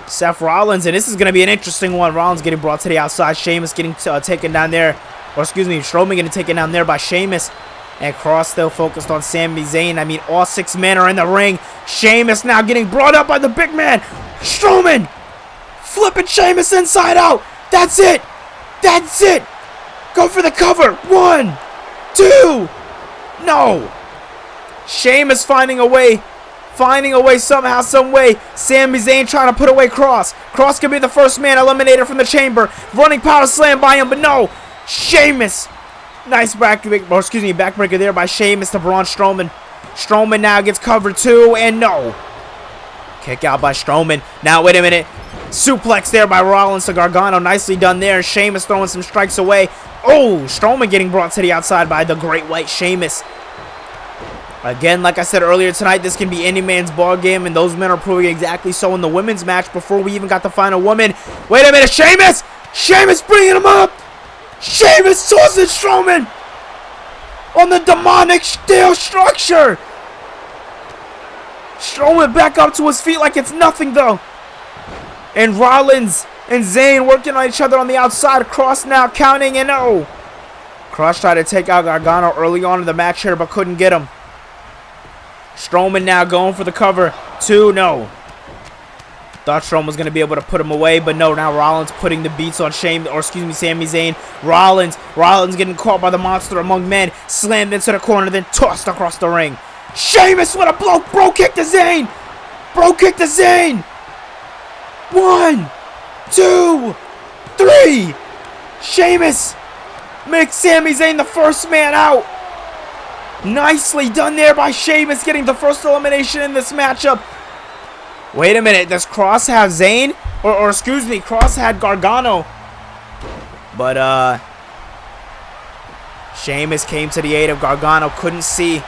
Seth Rollins, and this is going to be an interesting one. Rollins getting brought to the outside. Sheamus getting taken down there. Or, excuse me, Strowman getting taken down there by Sheamus. And Kross still focused on Sami Zayn. I mean, all 6 men are in the ring. Sheamus now getting brought up by the big man. Strowman flipping Sheamus inside out. That's it. That's it. Go for the cover. 1, 2. No. Sheamus finding a way somehow, some way. Sami Zayn trying to put away Kross. Kross could be the first man eliminated from the chamber. Running power slam by him, but no. Sheamus. Nice backbreaker there by Sheamus to Braun Strowman. Strowman now gets covered too, and no. Kick out by Strowman. Now, wait a minute. Suplex there by Rollins to Gargano. Nicely done there. Sheamus throwing some strikes away. Oh, Strowman getting brought to the outside by the Great White Sheamus. Again, like I said earlier tonight, this can be any man's ball game, and those men are proving exactly so in the women's match before we even got the final woman. Wait a minute, Sheamus! Sheamus bringing him up! Sheamus tossing Strowman on the demonic steel structure. Strowman back up to his feet like it's nothing, though. And Rollins and Zayn working on each other on the outside. Kross now counting, and oh. Cross tried to take out Gargano early on in the match here, but couldn't get him. Strowman now going for the cover. 2, no. Thought Strowman was going to be able to put him away, but no. Now Rollins putting the beats on Sami Zayn. Rollins getting caught by the monster among men. Slammed into the corner, then tossed across the ring. Sheamus with a bro kick to Zayn. Bro kick to Zayn. 1, 2, 3. Sheamus makes Sami Zayn the first man out. Nicely done there by Sheamus, getting the first elimination in this matchup. Wait a minute, does Cross have Zayn? Or excuse me, Cross had Gargano. But, Sheamus came to the aid of Gargano. Couldn't see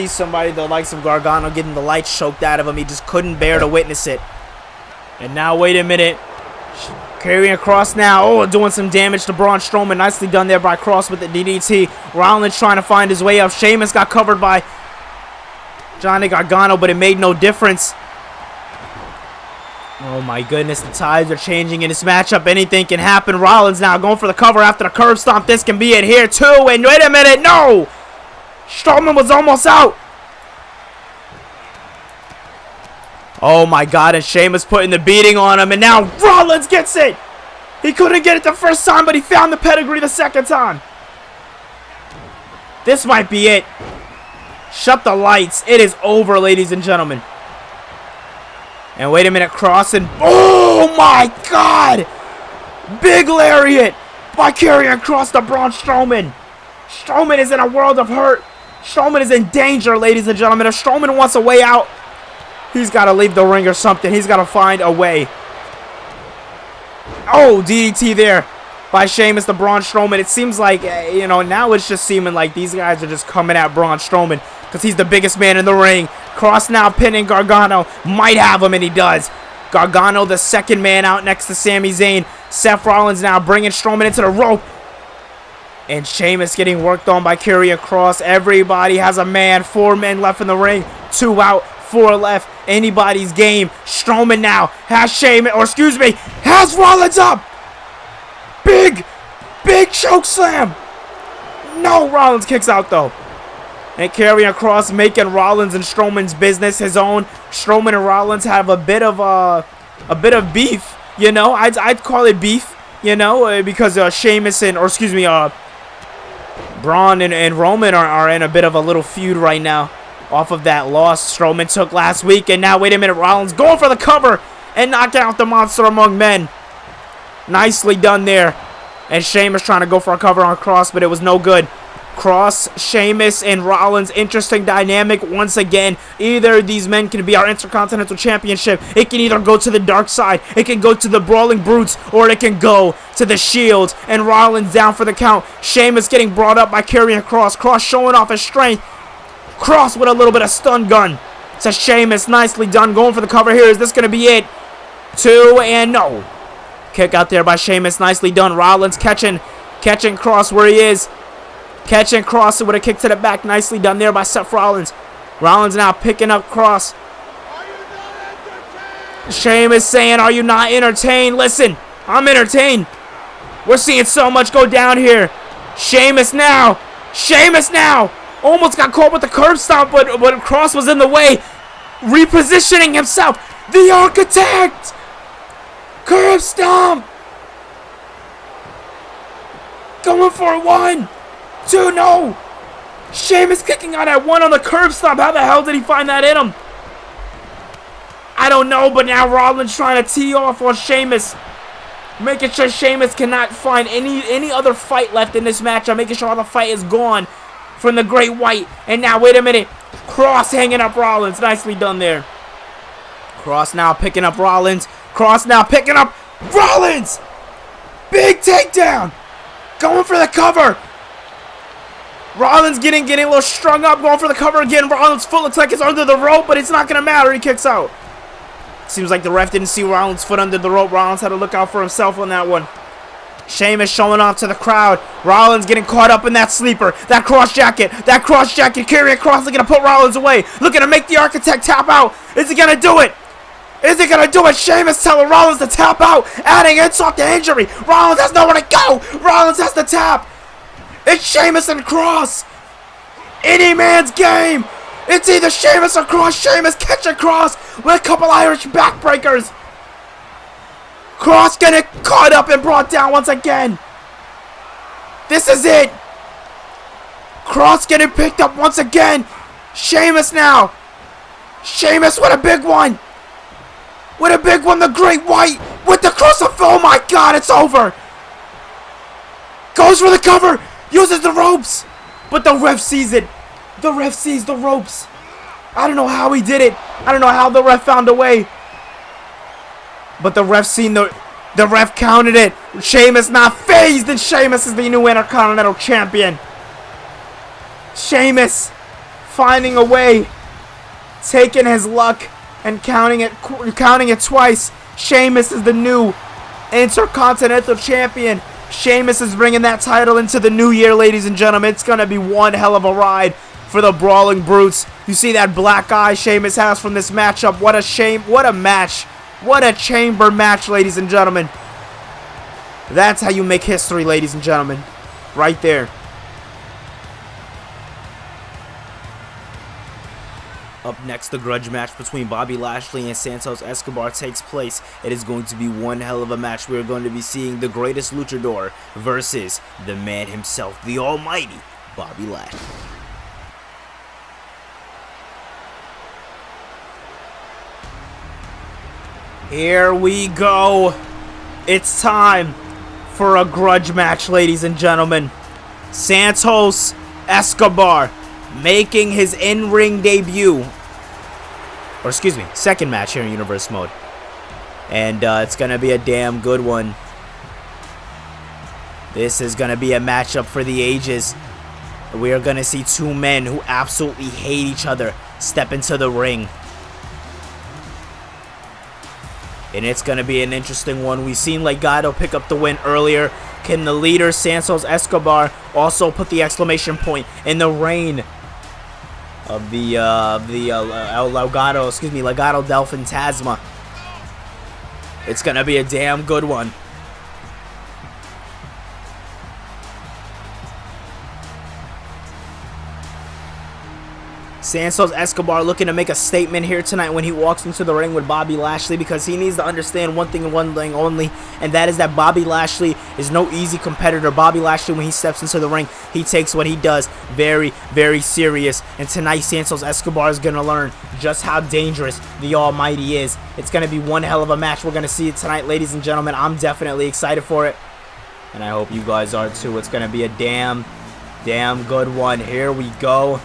somebody the likes of Gargano getting the lights choked out of him. He just couldn't bear to witness it. And now, wait a minute. Carrying Cross now. Oh, doing some damage to Braun Strowman. Nicely done there by Cross with the DDT. Rollins trying to find his way up. Sheamus got covered by Johnny Gargano, but it made no difference. Oh my goodness, the tides are changing in this matchup. Anything can happen. Rollins now going for the cover after the curb stomp. This can be it here too. And wait a minute, no! Strowman was almost out. Oh my god, and Sheamus putting the beating on him, and now Rollins gets it! He couldn't get it the first time, but he found the pedigree the second time. This might be it. Shut the lights. It is over, ladies and gentlemen. And wait a minute, Cross, and oh my god! Big lariat by Karrion Kross to Braun Strowman. Strowman is in a world of hurt. Strowman is in danger, ladies and gentlemen. If Strowman wants a way out, he's got to leave the ring or something. He's got to find a way. Oh, DDT there by Sheamus to Braun Strowman. It seems like, you know, now it's just seeming like these guys are just coming at Braun Strowman because he's the biggest man in the ring. Cross now pinning Gargano. Might have him, and he does. Gargano, the second man out next to Sami Zayn. Seth Rollins now bringing Strowman into the rope. And Sheamus getting worked on by Karrion Kross. Everybody has a man. 4 men left in the ring. 2 out, 4 left. Anybody's game. Strowman now has Sheamus, or excuse me, has Rollins up. Big choke slam. No, Rollins kicks out though. And Karrion Kross making Rollins and Strowman's business his own. Strowman and Rollins have a bit of beef. You know, I'd call it beef. You know, because Sheamus and, or excuse me, Braun and Roman are in a bit of a little feud right now off of that loss Strowman took last week. And now, wait a minute, Rollins going for the cover and knocking out the monster among men. Nicely done there. And Sheamus trying to go for a cover on Kross, but it was no good. Kross, Sheamus, and Rollins, interesting dynamic once again. Either of these men can be our Intercontinental Championship. It can either go to the dark side, it can go to the Brawling Brutes, or it can go to the Shield. And Rollins down for the count. Sheamus getting brought up by Karrion Kross. Kross showing off his strength. Kross with a little bit of stun gun to Sheamus. Nicely done. Going for the cover here. Is this going to be it? 2 and no. Kick out there by Sheamus. Nicely done. Rollins catching Kross where he is. Catching Kross with a kick to the back. Nicely done there by Seth Rollins. Rollins now picking up Kross. Sheamus saying, are you not entertained? Listen, I'm entertained. We're seeing so much go down here. Sheamus now. Almost got caught with the curb stomp, but Kross was in the way. Repositioning himself. The Architect. Curb stomp. Going for 1, 2, no. Sheamus kicking out at 1 on the curb stomp. How the hell did he find that in him? I don't know, but now Rollins trying to tee off on Sheamus. Making sure Sheamus cannot find any other fight left in this match. I'm making sure all the fight is gone from the Great White. And now, wait a minute. Kross hanging up Rollins. Nicely done there. Kross now picking up Rollins. Big takedown. Going for the cover. Rollins getting a little strung up. Going for the cover again. Rollins' foot looks like it's under the rope, but it's not going to matter. He kicks out. Seems like the ref didn't see Rollins' foot under the rope. Rollins had to look out for himself on that one. Sheamus showing off to the crowd. Rollins getting caught up in that sleeper. That cross jacket. Karrion Kross looking to put Rollins away. Looking to make the Architect tap out. Is he going to do it? Sheamus telling Rollins to tap out. Adding insult to injury. Rollins has nowhere to go. Rollins has to tap. It's Sheamus and Cross. Any man's game. It's either Sheamus or Cross. Sheamus catching Cross with a couple Irish backbreakers. Cross getting caught up and brought down once again. This is it. Cross getting picked up once again. Sheamus now. Sheamus with a big one. With a big one, the Great White with the cross of, oh my God, it's over. Goes for the cover, uses the ropes, but the ref sees it. The ref sees the ropes. I don't know how he did it. I don't know how the ref found a way. But the ref seen the ref counted it. Sheamus not phased, and Sheamus is the new Intercontinental Champion. Sheamus finding a way, taking his luck and counting it twice. Sheamus is the new Intercontinental Champion. Sheamus is bringing that title into the new year, ladies and gentlemen. It's going to be one hell of a ride for the Brawling Brutes. You see that black eye Sheamus has from this matchup. What a shame. What a match. What a chamber match, ladies and gentlemen. That's how you make history, ladies and gentlemen. Right there. Up next, the grudge match between Bobby Lashley and Santos Escobar takes place. It is going to be one hell of a match. We are going to be seeing the greatest luchador versus the man himself, the almighty Bobby Lashley. Here we go. It's time for a grudge match, ladies and gentlemen. Santos Escobar making his in-ring debut, or excuse me, second match here in Universe Mode, and it's gonna be a damn good one. This is gonna be a matchup for the ages. We are gonna see two men who absolutely hate each other step into the ring, and it's gonna be an interesting one. We've seen Legado pick up the win earlier. Can the leader Santos Escobar also put the exclamation point in the reign of the Legado del Fantasma? It's gonna be a damn good one. Santos Escobar looking to make a statement here tonight when he walks into the ring with Bobby Lashley, because he needs to understand one thing and one thing only, and that is that Bobby Lashley is no easy competitor. Bobby Lashley, when he steps into the ring, he takes what he does very, very serious. And tonight, Santos Escobar is going to learn just how dangerous the Almighty is. It's going to be one hell of a match. We're going to see it tonight, ladies and gentlemen. I'm definitely excited for it, and I hope you guys are too. It's going to be a damn good one. Here we go.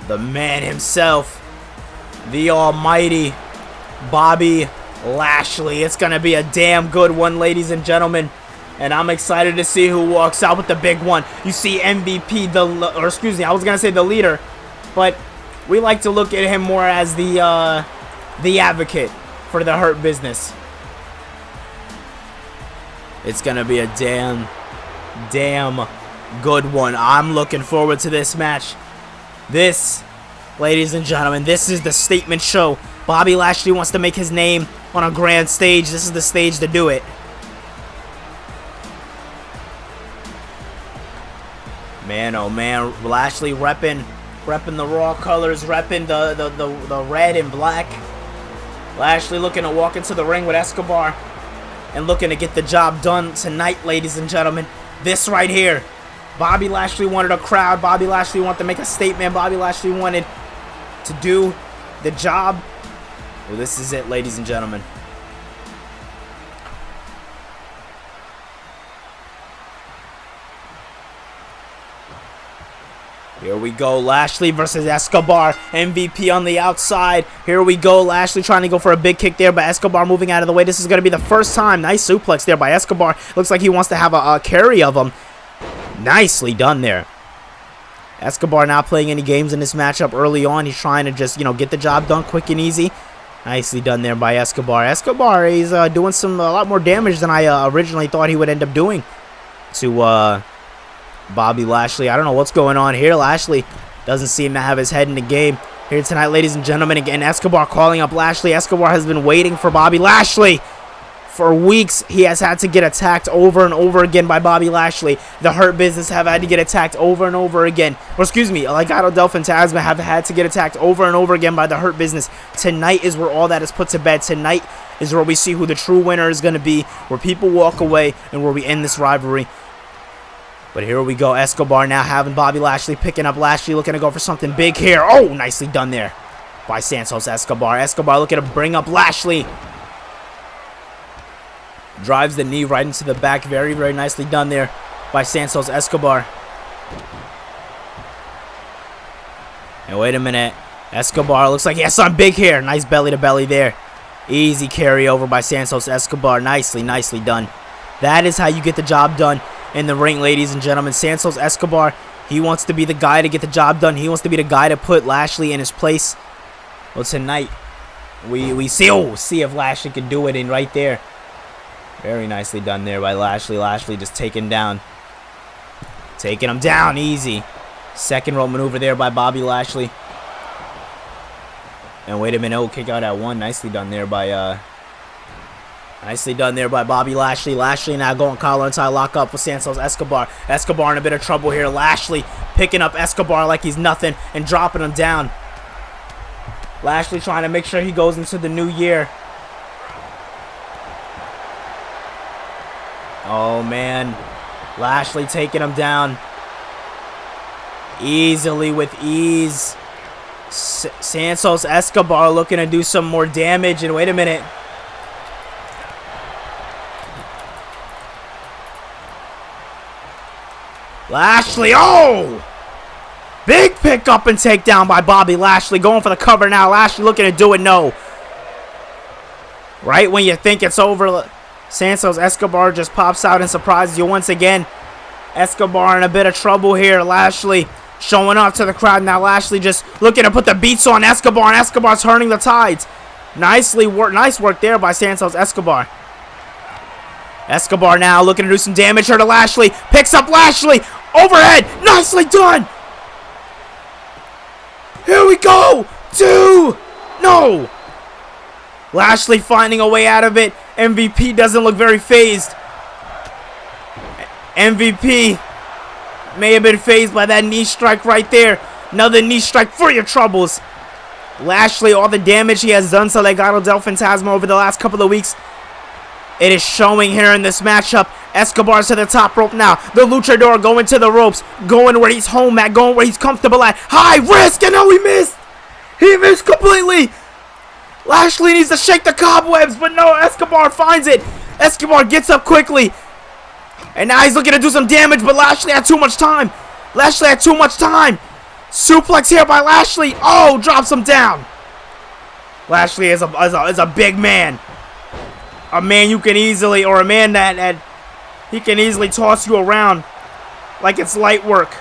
The man himself, the almighty Bobby Lashley. It's going to be a damn good one, ladies and gentlemen. And I'm excited to see who walks out with the big one. You see MVP, I was going to say the leader, but we like to look at him more as the advocate for the Hurt Business. It's going to be a damn good one. I'm looking forward to this match. This, ladies and gentlemen, this is the statement show. Bobby Lashley wants to make his name on a grand stage. This is the stage to do it. Man, oh man, Lashley repping the Raw colors, repping the red and black. Lashley looking to walk into the ring with Escobar and looking to get the job done tonight, ladies and gentlemen. This right here. Bobby Lashley wanted a crowd. Bobby Lashley wanted to make a statement. Bobby Lashley wanted to do the job. Well, this is it, ladies and gentlemen. Here we go. Lashley versus Escobar. MVP on the outside. Here we go. Lashley trying to go for a big kick there, but Escobar moving out of the way. This is going to be the first time. Nice suplex there by Escobar. Looks like he wants to have a carry of him. Nicely done there. Escobar not playing any games in this matchup early on. He's trying to just, get the job done quick and easy. Nicely done there by Escobar. Escobar is doing a lot more damage than I originally thought he would end up doing to Bobby Lashley. I don't know what's going on here. Lashley doesn't seem to have his head in the game here tonight, ladies and gentlemen. Again, Escobar calling up Lashley. Escobar has been waiting for Bobby Lashley For weeks, he has had to get attacked over and over again by Bobby Lashley. The Hurt Business have had to get attacked over and over again. Or excuse me, Legado del Fantasma have had to get attacked over and over again by the Hurt Business. Tonight is where all that is put to bed. Tonight is where we see who the true winner is going to be, where people walk away, and where we end this rivalry. But here we go. Escobar now having Bobby Lashley, picking up Lashley, looking to go for something big here. Oh, nicely done there by Santos Escobar. Escobar looking to bring up Lashley. Drives the knee right into the back. Very, very nicely done there by Santos Escobar. And wait a minute. Escobar looks like he has some big hair. Nice belly to belly there. Easy carry over by Santos Escobar. Nicely, nicely done. That is how you get the job done in the ring, ladies and gentlemen. Santos Escobar, he wants to be the guy to get the job done. He wants to be the guy to put Lashley in his place. Well, tonight, we see if Lashley can do it in right there. Very nicely done there by Lashley. Lashley just taking him down. Taking him down easy. Second rope maneuver there by Bobby Lashley. And wait a minute. Oh, kick out at one. Nicely done there by Bobby Lashley. Lashley now going collar and tie lock up with Santos Escobar. Escobar in a bit of trouble here. Lashley picking up Escobar like he's nothing and dropping him down. Lashley trying to make sure he goes into the new year. Oh, man. Lashley taking him down. Easily with ease. Santos Escobar looking to do some more damage. And wait a minute. Lashley. Oh! Big pickup and takedown by Bobby Lashley. Going for the cover now. Lashley looking to do it. No. Right when you think it's over, Santos Escobar just pops out and surprises you once again. Escobar in a bit of trouble here. Lashley showing off to the crowd. Now Lashley just looking to put the beats on Escobar, and Escobar turning the tides. Nice work there by Santos Escobar. Escobar now looking to do some damage here to Lashley. Picks up Lashley. Overhead. Nicely done. Here we go. 2. No. Lashley finding a way out of it. MVP doesn't look very phased. MVP may have been phased by that knee strike right there. Another knee strike for your troubles. Lashley, all the damage he has done to Legado del Fantasma over the last couple of weeks, it is showing here in this matchup. Escobar's to the top rope now. The luchador going to the ropes. Going where he's home at. Going where he's comfortable at. High risk. And no, he missed. He missed completely. Lashley needs to shake the cobwebs, but no, Escobar finds it. Escobar gets up quickly. And now he's looking to do some damage, but Lashley had too much time. Lashley had too much time. Suplex here by Lashley. Oh, drops him down. Lashley is a big man. A man you can easily, or a man that he can easily toss you around like it's light work.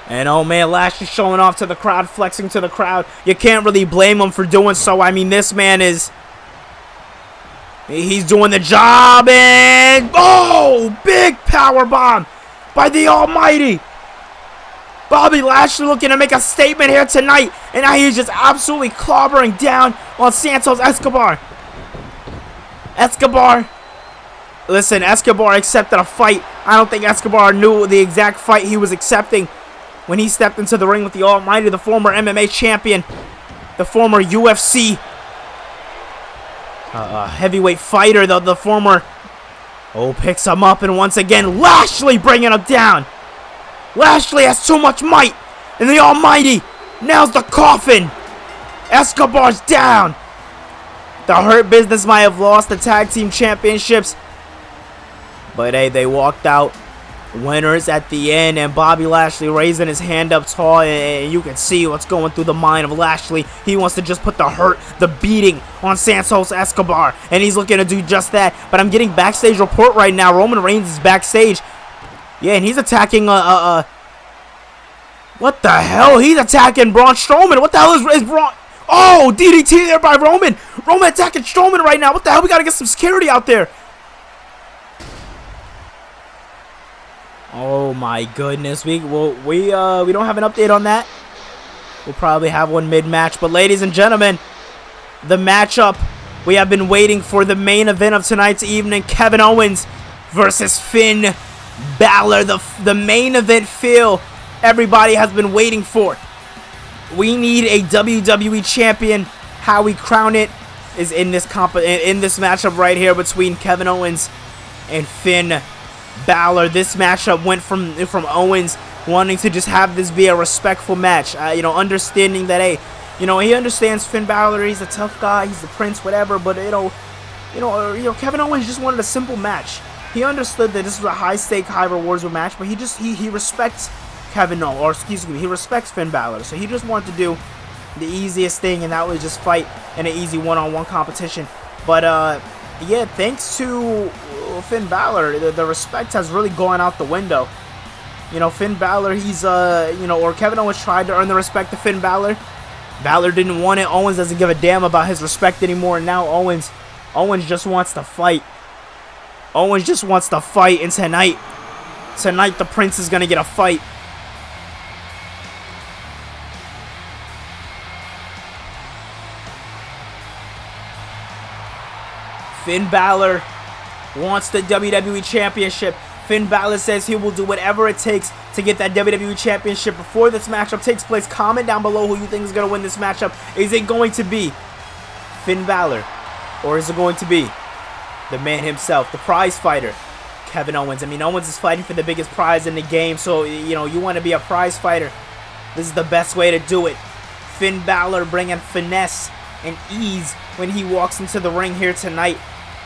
And oh man, Lashley showing off to the crowd, flexing to the crowd. You can't really blame him for doing so. I mean, this man he's doing the job, and oh, big power bomb by the Almighty. Bobby Lashley looking to make a statement here tonight, and now he's just absolutely clobbering down on Santos Escobar. Listen, Escobar accepted a fight. I don't think Escobar knew the exact fight he was accepting when he stepped into the ring with the Almighty, the former MMA champion, the former UFC heavyweight fighter, the former. Oh, picks him up, and once again, Lashley bringing him down. Lashley has too much might, and the Almighty nails the coffin. Escobar's down. The Hurt Business might have lost the tag team championships, but hey, they walked out winners at the end, and Bobby Lashley raising his hand up tall, and you can see what's going through the mind of Lashley. He wants to just put the hurt, the beating on Santos Escobar, and he's looking to do just that. But I'm getting backstage report right now. Roman Reigns is backstage. Yeah, and he's attacking what the hell? He's attacking Braun Strowman. What the hell is Braun? Oh, DDT there by Roman. Roman attacking Strowman right now. What the hell? We gotta get some security out there. Oh my goodness. We don't have an update on that. We'll probably have one mid-match. But ladies and gentlemen, the matchup We have been waiting for the main event of tonight's evening. Kevin Owens versus Finn Balor. The main event feel everybody has been waiting for. We need a WWE champion. How we crown it is in this matchup right here between Kevin Owens and Finn Balor. This matchup went from Owens wanting to just have this be a respectful match, you know, understanding that, hey, you know, he understands Finn Balor, he's a tough guy, he's the prince, whatever, but you know, Kevin Owens just wanted a simple match. He understood that this was a high-stake, high-rewards match, but he respects he respects Finn Balor, so he just wanted to do the easiest thing, and that was just fight in an easy one-on-one competition. But yeah, thanks to Finn Balor, the respect has really gone out the window. You know, Finn Balor, he's you know, or Kevin Owens tried to earn the respect of Finn Balor. Balor didn't want it. Owens doesn't give a damn about his respect anymore. And now Owens just wants to fight. Owens just wants to fight, and tonight the Prince is gonna get a fight. Finn Balor wants the WWE Championship. Finn Balor says he will do whatever it takes to get that WWE Championship before this matchup takes place. Comment down below who you think is going to win this matchup. Is it going to be Finn Balor, or is it going to be the man himself, the prize fighter, Kevin Owens? I mean, Owens is fighting for the biggest prize in the game, so, you know, you want to be a prize fighter. This is the best way to do it. Finn Balor bringing finesse and ease when he walks into the ring here tonight.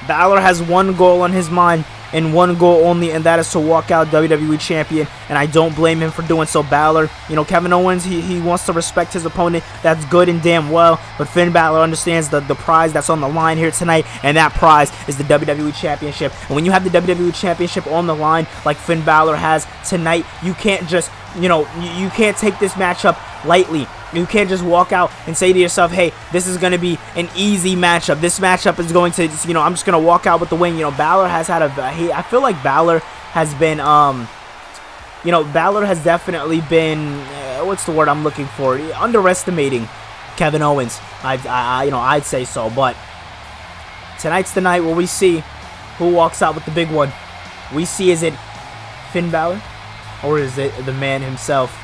Balor has one goal on his mind, and one goal only, and that is to walk out WWE Champion, and I don't blame him for doing so. Balor, you know, Kevin Owens, he wants to respect his opponent. That's good and damn well, but Finn Balor understands the prize that's on the line here tonight, and that prize is the WWE Championship. And when you have the WWE Championship on the line like Finn Balor has tonight, you can't just, you know, you can't take this matchup lightly. You can't just walk out and say to yourself, hey, this is going to be an easy matchup. This matchup is going to, you know, I'm just going to walk out with the win. You know, Balor has had I feel like Balor has been, you know, Balor has definitely been, what's the word I'm looking for? Underestimating Kevin Owens. You know, I'd say so. But tonight's the night where we see who walks out with the big one. We see, is it Finn Balor, or is it the man himself,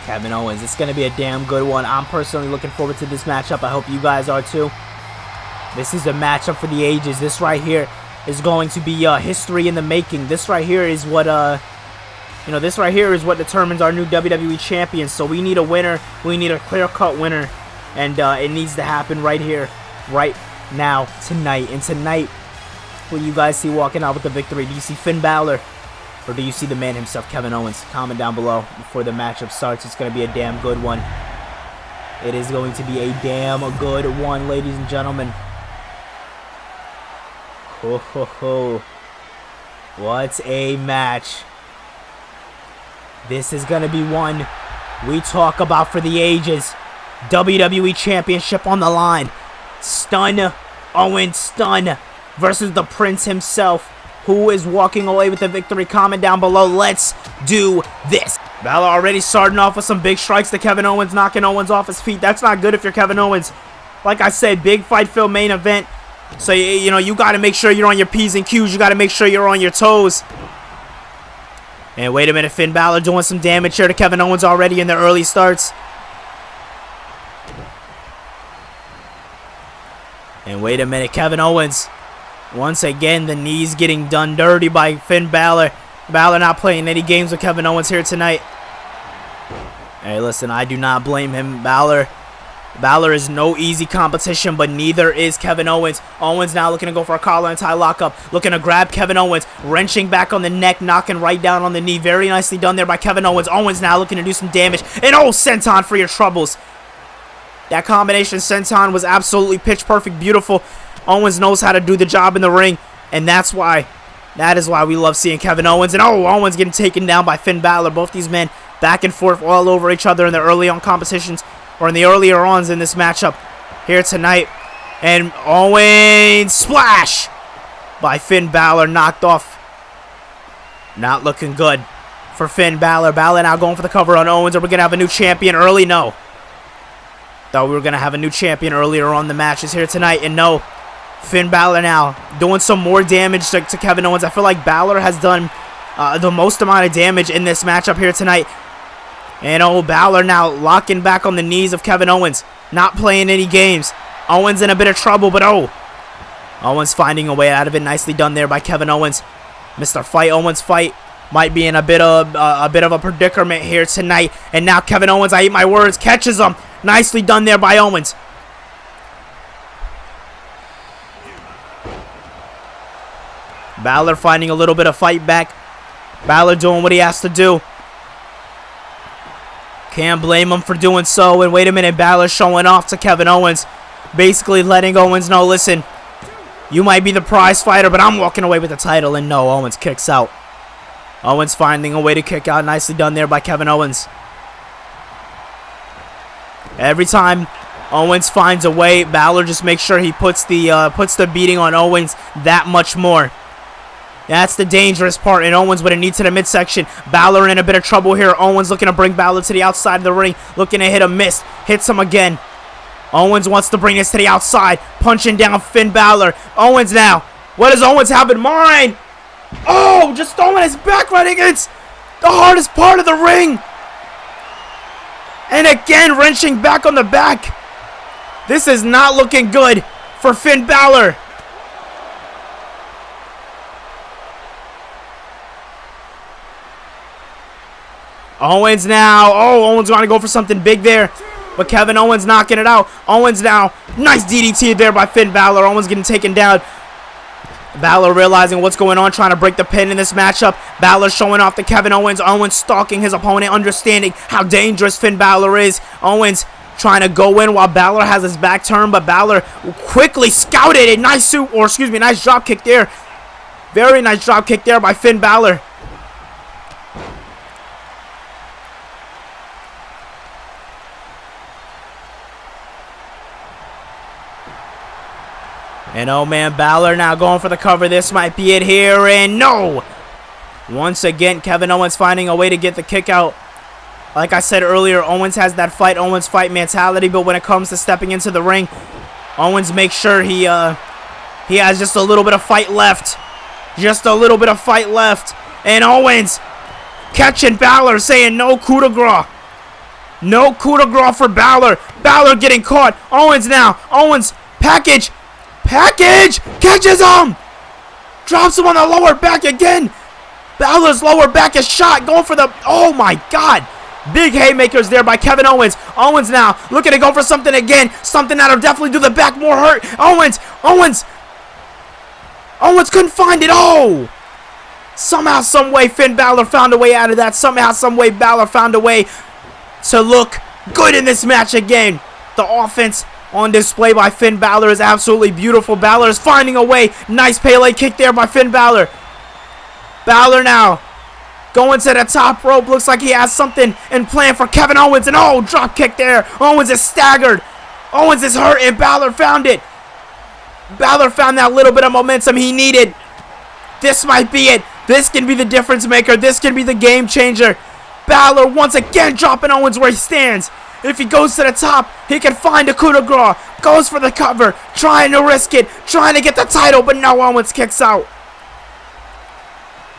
Kevin Owens? It's going to be a damn good one. I'm personally looking forward to this matchup. I hope you guys are too. This is a matchup for the ages. This right here is going to be history in the making. This right here is what, you know, this right here is what determines our new WWE champion. So we need a winner. We need a clear-cut winner. And it needs to happen right here, right now, tonight. And tonight, who you guys see walking out with the victory? Do you see Finn Balor, or do you see the man himself, Kevin Owens? Comment down below before the matchup starts. It's going to be a damn good one. It is going to be a damn good one, ladies and gentlemen. Ho, ho, ho. What a match. This is going to be one we talk about for the ages. WWE Championship on the line. Stun, Owens, stun versus the Prince himself. Who is walking away with the victory? Comment down below. Let's do this. Balor already starting off with some big strikes to Kevin Owens, knocking Owens off his feet. That's not good if you're Kevin Owens. Like I said, big fight filled main event. So, you know, you got to make sure you're on your P's and Q's. You got to make sure you're on your toes. And wait a minute, Finn Balor doing some damage here to Kevin Owens already in the early starts. And wait a minute, Kevin Owens. Once again, the knees getting done dirty by Finn Balor. Balor not playing any games with Kevin Owens here tonight. Hey, listen, I do not blame him. Balor is no easy competition, but neither is Kevin Owens. Owens now looking to go for a collar and tie lockup. Looking to grab Kevin Owens. Wrenching back on the neck, knocking right down on the knee. Very nicely done there by Kevin Owens. Owens now looking to do some damage. And oh, senton for your troubles. That combination senton was absolutely pitch perfect, beautiful. Owens knows how to do the job in the ring, and that is why we love seeing Kevin Owens. And oh, Owens getting taken down by Finn Balor. Both these men back and forth all over each other in the early on competitions, or in the earlier ons in this matchup here tonight. And Owens splash by Finn Balor, knocked off. Not looking good for Finn Balor. Balor now going for the cover on Owens. Are we going to have a new champion early? No. Thought we were going to have a new champion earlier on the matches here tonight. And no, Finn Balor now doing some more damage to Kevin Owens. I feel like Balor has done the most amount of damage in this matchup here tonight. And oh, Balor now locking back on the knees of Kevin Owens. Not playing any games. Owens in a bit of trouble, but oh, Owens finding a way out of it. Nicely done there by Kevin Owens. Mr. Fight Owens fight might be in a bit of a predicament here tonight. And now Kevin Owens, I eat my words, catches him. Nicely done there by Owens. Balor finding a little bit of fight back. Balor doing what he has to do. Can't blame him for doing so. And wait a minute, Balor showing off to Kevin Owens. Basically letting Owens know, listen, you might be the prize fighter, but I'm walking away with the title. And no, Owens kicks out. Owens finding a way to kick out. Nicely done there by Kevin Owens. Every time Owens finds a way, Balor just makes sure he puts the beating on Owens that much more. That's the dangerous part, and Owens with a knee to the midsection. Balor in a bit of trouble here. Owens looking to bring Balor to the outside of the ring. Looking to hit a miss. Hits him again. Owens wants to bring this to the outside. Punching down Finn Balor. Owens now. What does Owens have in mind? Oh, just throwing his back right against the hardest part of the ring. And again, wrenching back on the back. This is not looking good for Finn Balor. Owens now. Oh, Owens going to go for something big there. But Kevin Owens knocking it out. Owens now. Nice DDT there by Finn Balor. Owens getting taken down. Balor realizing what's going on, trying to break the pin in this matchup. Balor showing off to Kevin Owens. Owens stalking his opponent, understanding how dangerous Finn Balor is. Owens trying to go in while Balor has his back turned, but Balor quickly scouted a nice nice drop kick there. Very nice drop kick there by Finn Balor. And oh man, Balor now going for the cover. This might be it here, and no! Once again, Kevin Owens finding a way to get the kick out. Like I said earlier, Owens has that Owens fight mentality, but when it comes to stepping into the ring, Owens makes sure he has just a little bit of fight left. Just a little bit of fight left. And Owens catching Balor, saying no coup de grace. No coup de grace for Balor. Balor getting caught. Owens now. Owens, package. Catches him. Drops him on the lower back again. Balor's lower back is shot. Going for the... Oh my God. Big haymakers there by Kevin Owens. Owens now looking to go for something again. Something that'll definitely do the back more hurt. Owens couldn't find it. Oh. Somehow, some way, Finn Balor found a way out of that. Somehow, some way, Balor found a way to look good in this match again. The offense on display by Finn Balor is absolutely beautiful. Balor is finding a way. Nice Pele kick there by Finn Balor. Balor now going to the top rope. Looks like he has something in plan for Kevin Owens. And oh, drop kick there. Owens is staggered. Owens is hurt, and Balor found it. Balor found that little bit of momentum he needed. This might be it. This can be the difference maker. This can be the game changer. Balor once again dropping Owens where he stands. If he goes to the top, he can find a coup de grace. Goes for the cover, trying to risk it, trying to get the title, but no, Owens kicks out.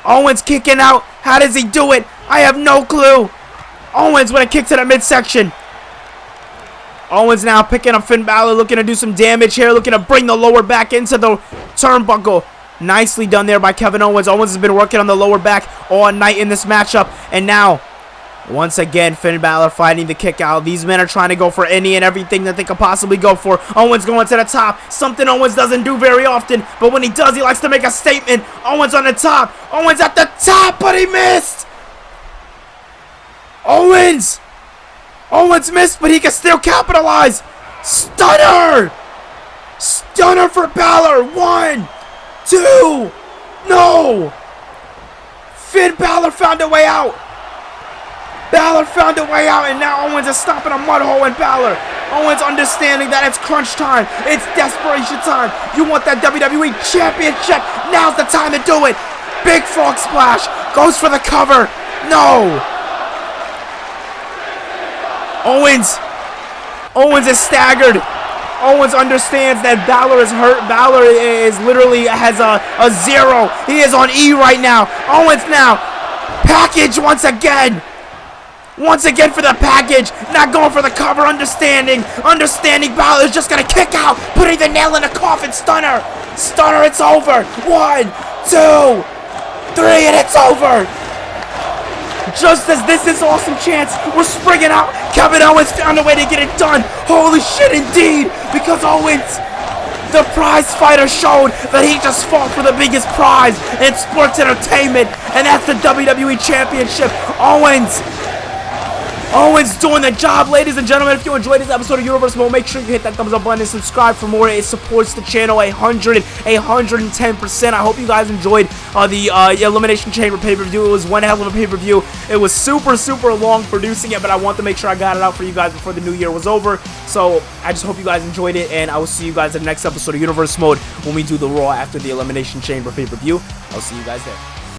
Owens kicking out. How does he do it? I have no clue. Owens with a kick to the midsection. Owens now picking up Finn Balor, looking to do some damage here, looking to bring the lower back into the turnbuckle. Nicely done there by Kevin Owens. Owens has been working on the lower back all night in this matchup, and now once again, Finn Balor fighting the kick out. These men are trying to go for any and everything that they could possibly go for. Owens going to the top. Something Owens doesn't do very often, but when he does, he likes to make a statement. Owens on the top. Owens at the top, but he missed. Owens missed, but he can still capitalize. Stunner. Stunner for Balor. 1, 2. No. Finn Balor found a way out. Balor found a way out, and now Owens is stopping a mud hole in Balor. Owens understanding that it's crunch time. It's desperation time. You want that WWE Championship. Now's the time to do it. Big frog splash. Goes for the cover. No. Owens is staggered. Owens understands that Balor is hurt. Balor is literally has a 0. He is on E right now. Owens now. Package once again. Once again for the package. Not going for the cover. Understanding Balor is just going to kick out. Putting the nail in the coffin. Stunner. Stunner, it's over. 1, 2, 3, and it's over. Just as this is awesome chance, we're springing out. Kevin Owens found a way to get it done. Holy shit, indeed. Because Owens, the prize fighter, showed that he just fought for the biggest prize in sports entertainment, and that's the WWE Championship. Owens doing the job, ladies and gentlemen. If you enjoyed this episode of Universe Mode, make sure you hit that thumbs up button and subscribe for more. It supports the channel 110%. I hope you guys enjoyed the Elimination Chamber pay-per-view. It was one hell of a pay-per-view. It was super long producing it, but I want to make sure I got it out for you guys before the new year was over. So I just hope you guys enjoyed it, and I will see you guys in the next episode of Universe Mode when we do the Raw after the Elimination Chamber pay-per-view. I'll see you guys there.